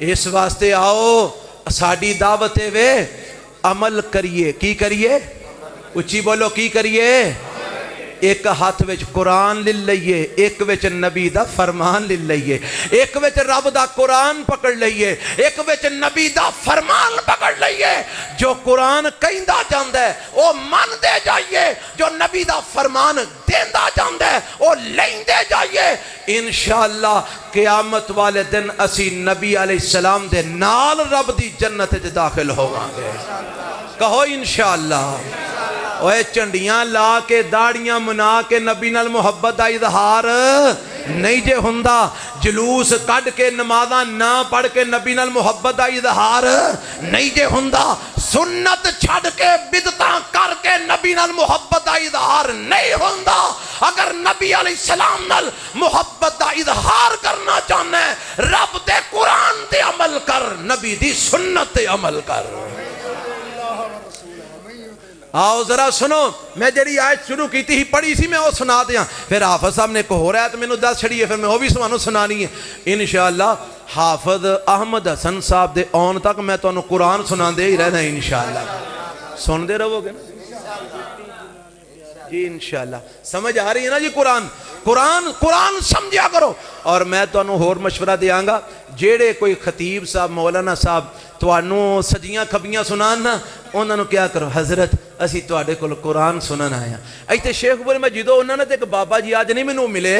اس واسطے آؤ ساڑی دعوت وے عمل کریے، کی کریے؟ اچھی بولو کی کریے؟ ایک ہاتھ وچ قرآن لے لئیے، ایک وچ نبی دا فرمان لے لئیے، ایک وچ رب دا قرآن پکڑ لئیے، ایک وچ نبی دا فرمان پکڑ لئیے۔ جو قرآن کہندا جاندہ ہے وہ من دے جائیے، جو نبی دا فرمان دیندہ جاندہ ہے وہ لیندے جائیے۔ انشاءاللہ قیامت والے دن اسی نبی علیہ السلام دے نال رب دی جنت دے داخل ہوگاں گے، کہو انشاءاللہ۔ اوے چنڈیاں لا کے داڑیاں منا کے نبی نال محبت دا اظہار نہیں جے ہندا، جلوس کڈ کے نمازاں نہ پڑھ کے نبی نال محبت دا اظہار نہیں جے ہندا، سنت چھڑ کے بدعتاں کر کے نبی نال محبت دا اظہار نہیں ہندا۔ اگر نبی علیہ السلام نال محبت دا اظہار کرنا چاہنا ہے، رب دے قرآن تے عمل کر، نبی دی سنت تے عمل کر۔ آؤ ذرا سنو، میں جڑی آیت شروع کی تھی پڑھی سی میں وہ سنا دیا، پھر حافظ صاحب نے کہو رہا ہے تو میں نے 10 چھڑی ہے، پھر میں وہ بھی سنانی ہے انشاءاللہ۔ حافظ احمد حسن صاحب دے آن تک میں تو انہوں قرآن سنا دے ہی رہنا ہے انشاءاللہ۔ سن دے رہو گے نا جی انشاءاللہ؟ سمجھ آ رہی ہے نا جی؟ قرآن سمجھا کرو۔ اور میں تو انہوں اور مشورہ دیاں گا، جیڑے کوئی خطیب صاحب مولانا صاحب تو انہوں سجیاں کھبیاں سنانا، انہوں کیا کرو، حضرت اسی تو آڑے کو قرآن سنن آیا۔ ایتے شیخ بولے میں جدو انہوں نے تے کہ بابا جی آج نہیں میں نو ملے،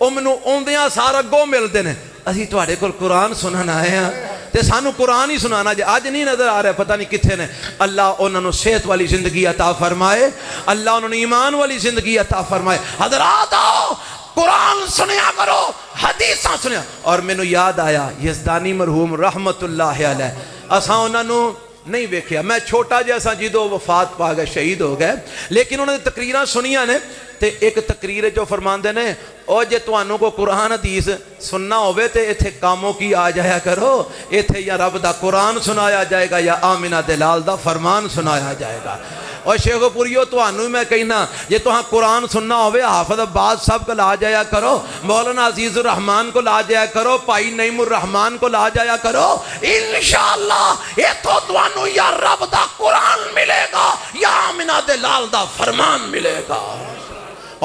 منو اوندیاں سارا گو ملتے ہیں، اسی تو آڑے کو قرآن سنن آیا تے سانو قرآن ہی سنانا جائے۔ آج نہیں نظر آ رہا ہے، پتہ نہیں کتھے نے۔ اللہ انہوں نے صحت والی زندگی عطا فرمائے، اللہ انہوں نے ایمان والی زندگی عطا فرمائے۔ حضرات آؤ قرآن سنیا کرو، حدیثاں سنیا۔ اور میں نو یاد آیا یزدانی مرحوم رحمت اللہ علیہ، اساں انہوں نے نہیں ویکھیا، میں چھوٹا جیسا جدو وفات پا گئے، شہید ہو گئے، لیکن انہوں نے تقریرہ سنیا نے، تے ایک تقریر جو فرماندے نے، او جے تو انہوں کو قرآن حدیث سننا ہوئے تے ایتھے کاموں کی آ جایا کرو، ایتھے یا رب دا قرآن سنایا جائے گا یا آمنہ دلال دا فرمان سنایا جائے گا۔ اور شیخ پوریو تانوں میں کہنا جے تہاں قرآن سننا ہوئے حافظ عباس صاحب کو لا جایا کرو، مولانا عزیز الرحمان کو لا جایا کرو، پائی نعیم الرحمان کو لا جایا کرو، انشاءاللہ یہ تو تانوں یا رب دا قرآن ملے گا یا آمنہ دے لال دا فرمان ملے گا۔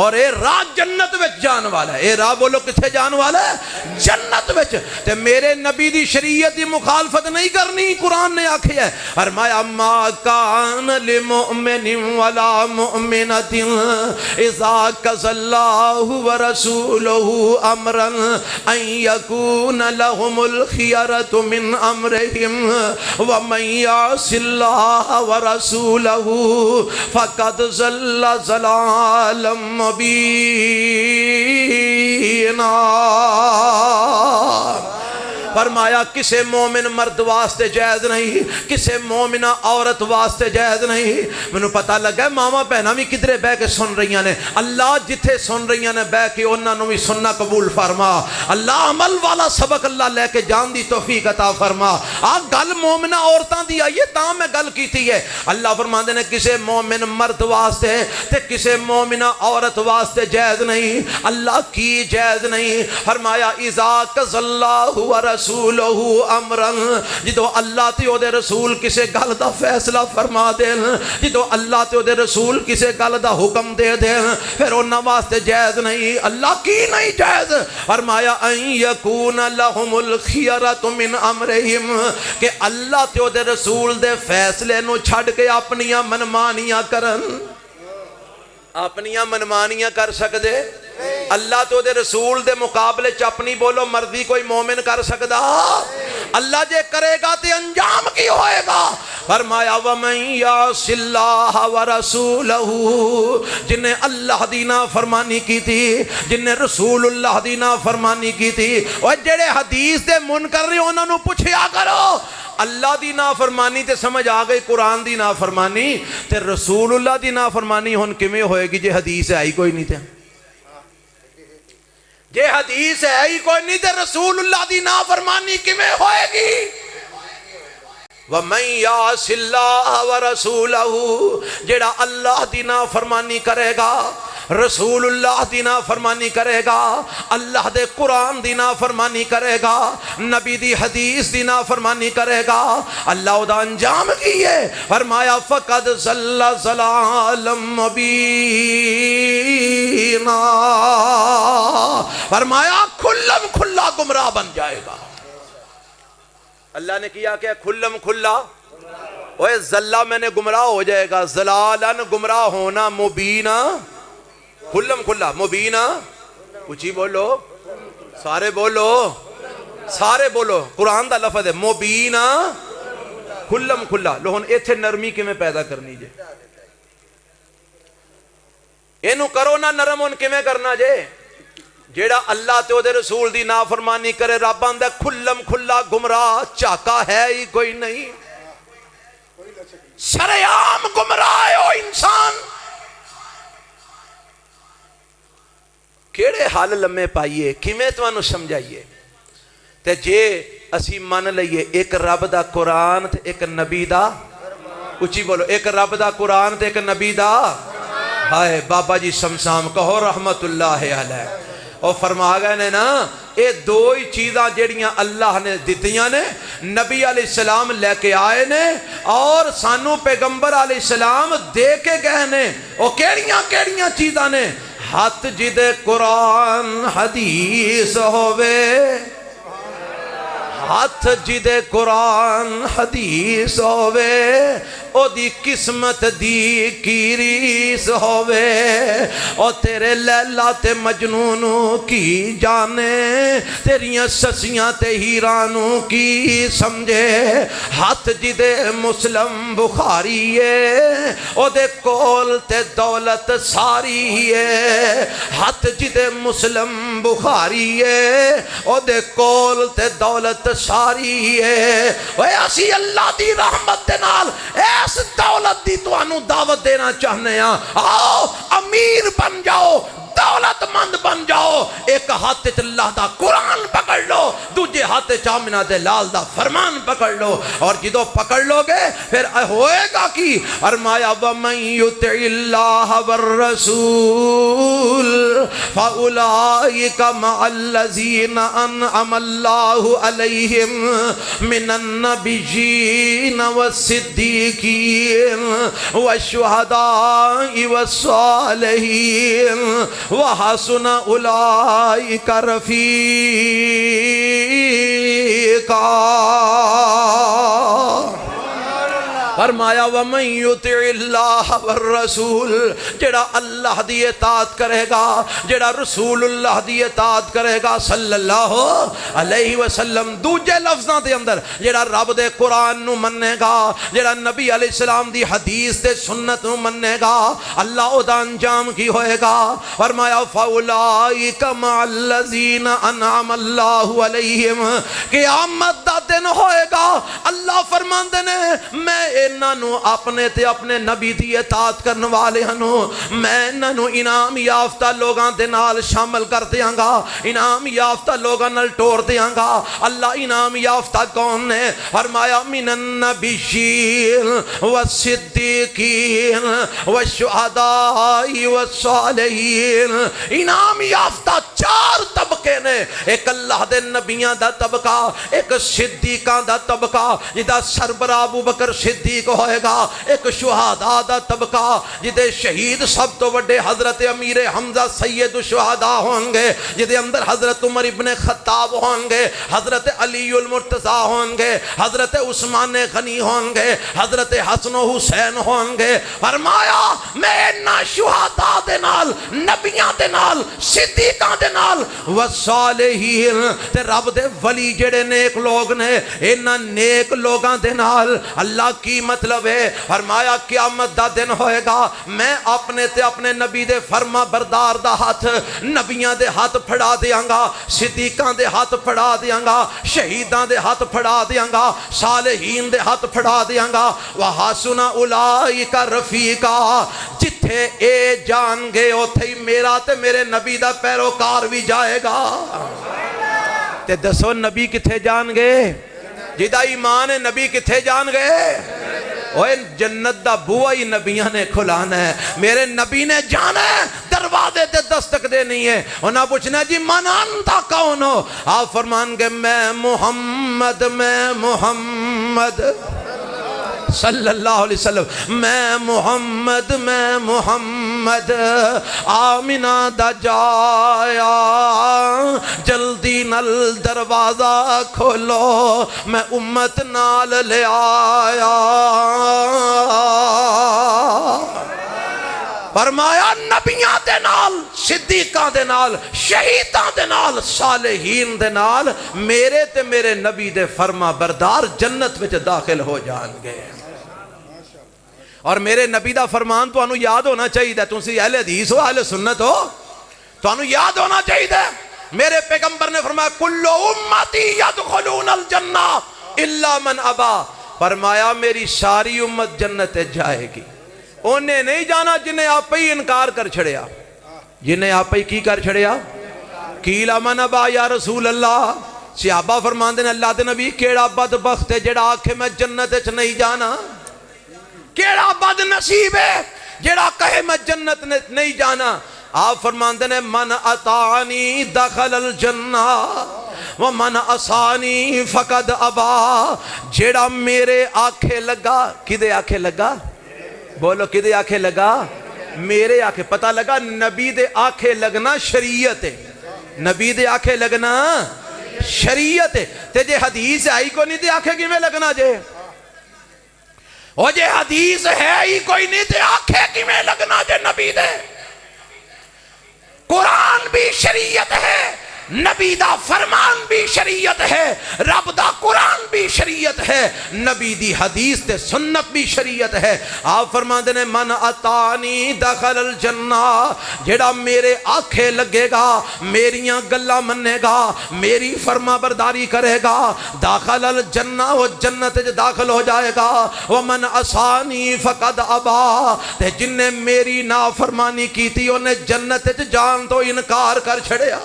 اور اے راہ جنت وچ جان والا ہے، اے راہ بولو کتھے جان والا ہے؟ جنت وچ۔ تے میرے نبی دی شریعت دی مخالفت نہیں کرنی، قرآن نے آکھے ہے، فرمایا ما کان لمؤمن ولا مؤمنۃ اذا قضى الله ورسوله امرا ان يكون لهم الخيرة من امرهم ومن يعص الله ورسوله فقد ضل ضلالا مبینہ۔ فرمایا کسے مومن مرد واسطے جائز نہیں، کسے مومنہ عورت واسطے جائز نہیں۔ منو پتہ لگا ماما بہنہ بھی کدرے بے کے سن رہی ہیں، اللہ جتھے سن رہی ہیں بے کے انہاں نو بھی سننا قبول فرما۔ اللہ عمل والا سبق اللہ لے کے جان دی توفیق عطا فرما۔ گل مومنہ عورتاں دی آئیے تاں میں گل کی تھی ہے۔ اللہ فرماندے نے کسے مومن مرد واسطے تے کسے مومنہ عورت واسطے جائز نہیں، اللہ کی جائز نہیں۔ فرمایا اذا قضى اللہ ورسولہ امرا، جدو اللہ تے او دے رسول کسے گل دا فیصلہ فرما دین، جدو اللہ تے او دے رسول کسے گل دا حکم دے دین، پھر انہاں واسطے جائز نہیں، اللہ کی نہیں جائز۔ فرمایا ان یکون لہم الخیرۃ من امرہم، کہ اللہ تے او دے رسول دے فیصلے نو چھڑ کے اپنیاں منمانیاں کرن۔ اپنیاں منمانیاں کر سکدے؟ اللہ تو دے رسول دے مقابلے چ اپنی بولو مرضی کوئی مومن کر سکدا؟ اللہ جے کرے گا تے انجام کی ہوئے گا؟ فرمایا وَمَن يَعْصِ اللَّهَ وَرَسُولَهُ، جن نے اللہ دی نافرمانی کی تھی، جن نے رسول اللہ دی نافرمانی کی تھی، اور جڑے حدیث دے منکر رہے انہاں نو پوچھیا کرو۔ اللہ دی نافرمانی تے سمجھ آ گئی، قرآن دی نافرمانی تے رسول اللہ دی نافرمانی ہن کیویں ہوئے گی جے حدیث ہے ہی کوئی نہیں تے؟ جے حدیث ہے ہی کوئی نہیں تے رسول اللہ دی نافرمانی کیویں ہوئے گی؟ وَمَن يَعْصِ اللَّهَ وَرَسُولَهُ، جڑا اللہ دی نافرمانی کرے گا، رسول اللہ دی نافرمانی کرے گا، اللہ دے قرآن دی نافرمانی کرے گا، نبی دی حدیث دی نافرمانی کرے گا، اللہ دا انجام کیے۔ فرمایا فَقَدْ ضَلَّ ضَلَالًا مُبِينًا، فرمایا کھلم کھلا گمراہ بن جائے گا۔ اللہ نے کیا کہ کھلم کھلا، اوہ ضلع میں نے گمراہ ہو جائے گا، ضلالن گمراہ ہونا، مبینہ کھلم کھلا، مبینہ کچھ ہی بولو، سارے بولو، سارے بولو، قرآن دا لفظ ہے مبینہ کھلم کھلا۔ لوہن ایتھے نرمی کے میں پیدا کرنی جے، اینو کرو نہ نرم ان کے میں کرنا جے۔ جیڑا اللہ تے او دے رسول دی نافرمانی کرے رب آندا کھلم کھلا گمراہ، چاکا ہے ہی کوئی نہیں، سرعام گمراہ ہے او انسان۔ کیڑے حال لمے پائیے، کیویں تانوں سمجھائیے؟ تے جے اسی من لئیے ایک رب دا قرآن تے ایک نبی دا، اچھی بولو، ایک رب دا قرآن تے ایک نبی دا، ہائے بابا جی سمسام کہو رحمت اللہ علیہ۔ اور فرما گئے نے نا اے دو ہی چیزاں جڑیاں اللہ نے دتیاں نے، نبی علیہ السلام لے کے آئے نے اور سانو پیغمبر علیہ السلام دے کے گئے نے۔ او کیڑیاں کیڑیاں چیزاں نے؟ ہاتھ جدے قرآن حدیث ہووے، ہاتھ جدے قرآن حدیث ہووے، او دی قسمت دی کی ریس ہووے، او تیرے لیلا تے مجنونوں کی جانے، تیریاں سسیاں تے ہیرانوں کی سمجھے۔ ہاتھ جدے مسلم بخاری ہے، او دے کول تے دولت ساری ہے۔ ہاتھ جدے مسلم بخاری ہے، او دے کول تے دولت ساری ہے۔ اے اسی اللہ دی رحمت دے نال اس دولت دی تو انو دعوت دینا چاہنے ہیں، آؤ امیر بن جاؤ، دولت مند بن جاؤ، ایک ہاتھ اللہ دا قرآن پکڑ لو، دوجے ہاتھ آمنہ دے لال دا فرمان پکڑ لو، اور جدو پکڑ لو گے پھر ہوئے گا کی؟ فرمایا وَمَن يُطِعِ اللَّهَ وَالرَّسُولَ فَأُولَئِكَ مَعَ الَّذِينَ أَنْعَمَ اللَّهُ عَلَيْهِمْ مِنَ النَّبِيِّينَ وَالصِّدِّيقِينَ وَالشُّهَدَاءِ وَالصَّالِحِينَ وَحَسُنَ أُولَئِكَ رَفِيقًا۔ فرمایا وَمَن يُطِعِ اللَّهَ وَالرَّسُولَ، جڑا اللہ دی اطاعت کرے گا، جڑا رسول اللہ دی اطاعت کرے گا صلی اللہ علیہ وسلم، دوجے لفظاں دے اندر جڑا رب دے قرآن نو مننے گا، جڑا نبی علیہ السلام دی حدیث تے سنت نو مننے گا، اللہ او دا انجام کی ہوئے گا؟ فرمایا فَأُولَئِكَ مَعَ الَّذِينَ أَنْعَمَ اللَّهُ عَلَيْهِمْ، قیامت دا دن ہوئے گا، اللہ فرماندے نے میں انہوں اپنے تے اپنے نبی دی اطاعت کرنے والے ہنوں، میں انہوں انعام یافتہ لوگاں دے نال شامل کر دیاں گا، انعام یافتہ لوگاں نال ٹور دیاں گا۔ اللہ انعام یافتہ کون نے؟ فرمایا من النبیین والصدیقین والشہداء والصالحین، انعام یافتہ چار طبقے نے، ایک اللہ دے نبیاں دا طبقہ، ایک صدیقاں دا طبقہ جدا سربراہ ابو بکر صدیق ہوئے گا، ایک شہداء دا طبقہ جدے شہید سب تو بڑے حضرت امیر حمزہ سید الشہداء ہوں گے، جدے اندر حضرت عمر ابن خطاب ہوں گے، حضرت علی المرتضیٰ ہوں گے، حضرت عثمان غنی ہوں گے، حضرت حسن و حسین ہوں گے۔ فرمایا میں انہاں شہداء دے نال، نبیاں دے نال، صدیقاں دے نال، والصالحین تے رب دے ولی جڑے نیک لوگ نے، انہاں نیک لوگاں دے نال۔ اللہ کی مطلب ہے؟ فرمایا قیامت دا دن ہوئے گا، میں اپنے تے اپنے نبی دے فرما بردار دا ہاتھ نبیاں دے ہاتھ پھڑا دیاں گا، صدیقاں دے ہاتھ پھڑا دیاں گا، شہیداں دے ہاتھ پھڑا دیاں گا، صالحین دے ہاتھ پھڑا دیاں گا۔ وَحَسُنَ أُولَئِكَ رَفِيقًا، جتھے اے جان گے اوتھے ہی میرا تے میرے نبی دا پیروکار بھی جائے گا۔ تے دسو نبی کتھے جان گے؟ جدا ایمان ہے نبی کتھے جان گئے؟ اوہ جنت دا بوا ہی نبیاں نے کھلانا ہے، میرے نبی نے جانا ہے، دروازے تے دستک دے نہیں ہے، انہاں پوچھنا جی من انتا کون ہو؟ آپ فرمان گے میں محمد صلی اللہ علیہ وسلم، میں محمد آمینہ دا جایا، جلدی نل دروازہ کھولو، میں امت نال لے آیا۔ فرمایا نبیاں دے نال، صدیقاں دے نال، شہیداں دے نال، صالحین دے نال، میرے تے میرے نبی دے فرما بردار جنت وچ داخل ہو جان گے۔ اور میرے نبی دا فرمان تو انہوں یاد ہونا چاہیے، تسی اہل حدیث ہو، اہل سنت ہو، تو انہوں یاد ہونا چاہیے۔ میرے پیغمبر نے فرمایا کل امتی یدخلون الجنہ الا من ابا، فرمایا میری ساری امت جنت جائے گی، انہیں نہیں جانا جنہیں آپ ہی انکار کر چھڑیا، جنہیں آپ ہی کی کر چھڑیا؟ کیلا من ابا یا رسول اللہ، صحابہ فرمان دینے اللہ دے نبی کیڑا بدبخت ہے جڑا آکھے میں جنت اچھ نہیں جانا، کیڑا بد نصیب ہے جڑا کہے میں جنت نہیں جانا؟ آپ فرمان دینے من اطاعنی دخل الجنہ ومن عصانی فقد ابا، جڑا میرے آنکھیں لگا، کدے آنکھیں لگا؟ بولو کدے آنکھیں لگا؟ میرے آنکھیں، پتہ لگا نبی دے آنکھیں لگنا شریعت ہے، نبی دے آنکھیں لگنا شریعت ہے، تے جے حدیث آئی کو نہیں دے آنکھیں کی میں لگنا جے؟ اور جے حدیث ہے ہی کوئی نہیں تے آنکھیں کی میں لگنا جے نبی دے؟ قرآن بھی شریعت ہے، نبی دا فرمان بھی شریعت ہے، رب دا قرآن بھی شریعت ہے، نبی دی حدیث تے سنت بھی شریعت ہے۔ آپ فرماندے نے من اتانی دخل الجنہ، جڑا میرے آنکھیں لگے گا، میریاں گلاں منے گا، میری فرما برداری کرے گا، داخل الجنہ، وہ جنت وچ داخل ہو جائے گا۔ ومن عصانی فقد ابا، تے جن نے میری نافرمانی کی تھی انہیں جنت وچ جان تو انکار کر چھڑیا۔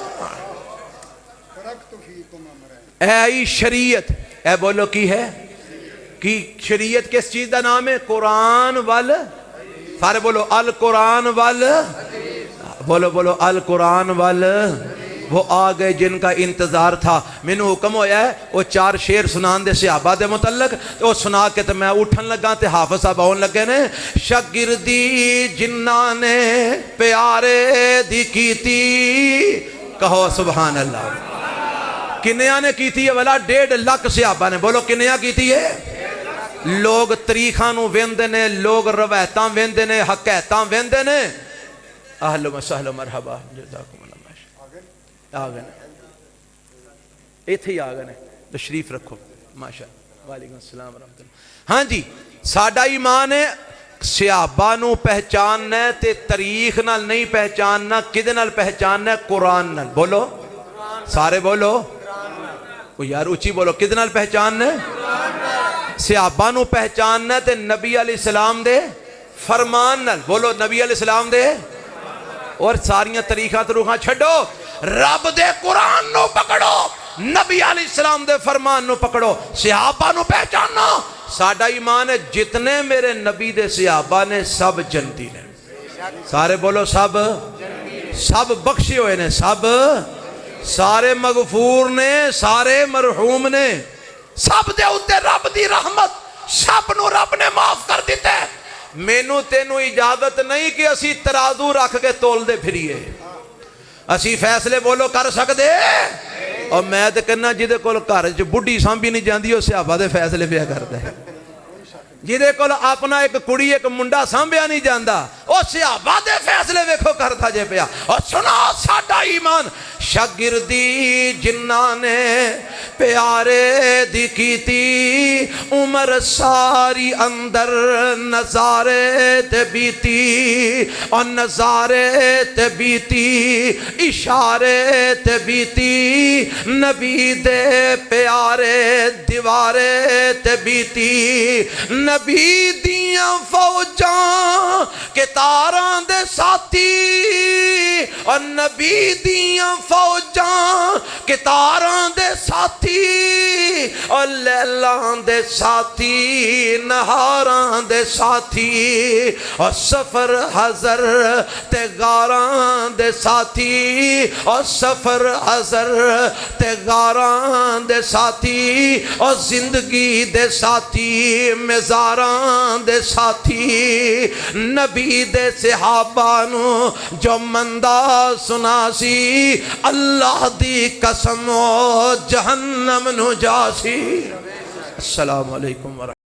اے شریعت، اے بولو کی ہے کی شریعت کس چیز دا نام ہے؟ قرآن وال، سارے بولو القرآن وال، بولو القرآن وال۔ وہ آ گئے جن کا انتظار تھا۔ مینوں حکم ہویا ہے وہ 4 شعر سنان دے صحابہ دے متعلق، وہ سنا کے تو میں اٹھن لگا تے حافظ صاحب آن لگے نے۔ شاگردی جنہاں نے پیارے دی کیتی، کہو سبحان اللہ۔ کنیاں نے کیتی ہے والا 1.5 لاکھ صحابہ نے، بولو کنیاں کیتی ہے؟ لوگ تاریخاں نو ویندے نے، لوگ روایتاں ویندے نے، حقیقتاں ویندے نے۔ اہلا و سہلا مرحبا، جزاکم اللہ خیر۔ آ گئے ایتھے ہی آ گئے، تشریف رکھو ماشاء اللہ۔ وعلیکم السلام ورحمۃ اللہ۔ ہاں جی، ساڈا ایمان ہے صحابہ نو پہچاننا ہے تے تاریخ نال نہیں پہچاننا، کدے نال پہچاننا ہے؟ قرآن نال۔ بولو سارے بولو، وہ یار اچھی بولو، کدے نال پہچاننا ہے؟ صحابہ نو پہچاننا ہے تے نبی علیہ السلام دے فرمان نال۔ بولو نبی علیہ السلام دے، اور ساریاں طریقہ تروخاں چھڑو، رب دے قرآن نو پکڑو، نبی علیہ السلام دے فرمان نو پکڑو، صحابہ نو پہچاننا۔ ساڈا ایمان ہے جتنے میرے نبی دے صحابہ نے سب جنتی نے، سارے بولو سب بخشے ہوئے نے، سب سارے مغفور نے، سارے مرحوم نے، سب دے اتے رب دی رحمت، سب نو رب نے معاف کر دیتا ہے۔ مینوں تینوں اجازت نہیں کہ اسی ترازو رکھ کے تول دے پھریے، اسی فیصلے بولو کر سکدے؟ اور میں تے کہنا جدے کول گھر وچ بڈھی سامبھی نہیں جاندی او صحابہ دے فیصلے پیا کردا ہے، جدے کول اپنا ایک کڑی ایک منڈا سامبھیا نہیں جاندا او صحابہ دے فیصلے ویکھو کردا جے پیا۔ اور سنا ساڈا ایمان، شاگردی جنہاں نے پیارے دی کیتی، عمر ساری اندر نظارے تے بیتی، اور نظارے تے بیتی، اشارے تے بیتی، نبی دے پیارے دیوارے تے بیتی، نبی دیاں فوجاں کتاراں دے ساتھی، اور نبی دیاں فوجاں کتاراں دے ساتھی، اور لیلاں دے ساتھی، نہاراں دے ساتھی، اور سفر حضر تے غاراں دے ساتھی، اور سفر حضر تے غاراں دے ساتھی، اور زندگی دے ساتھی، مزاراں دے ساتھی، نبی دے صحابہ نو جو مندہ سنا سی، اللہ دی قسم جہنم نو جاسی۔ السلام علیکم ورحمۃ اللہ۔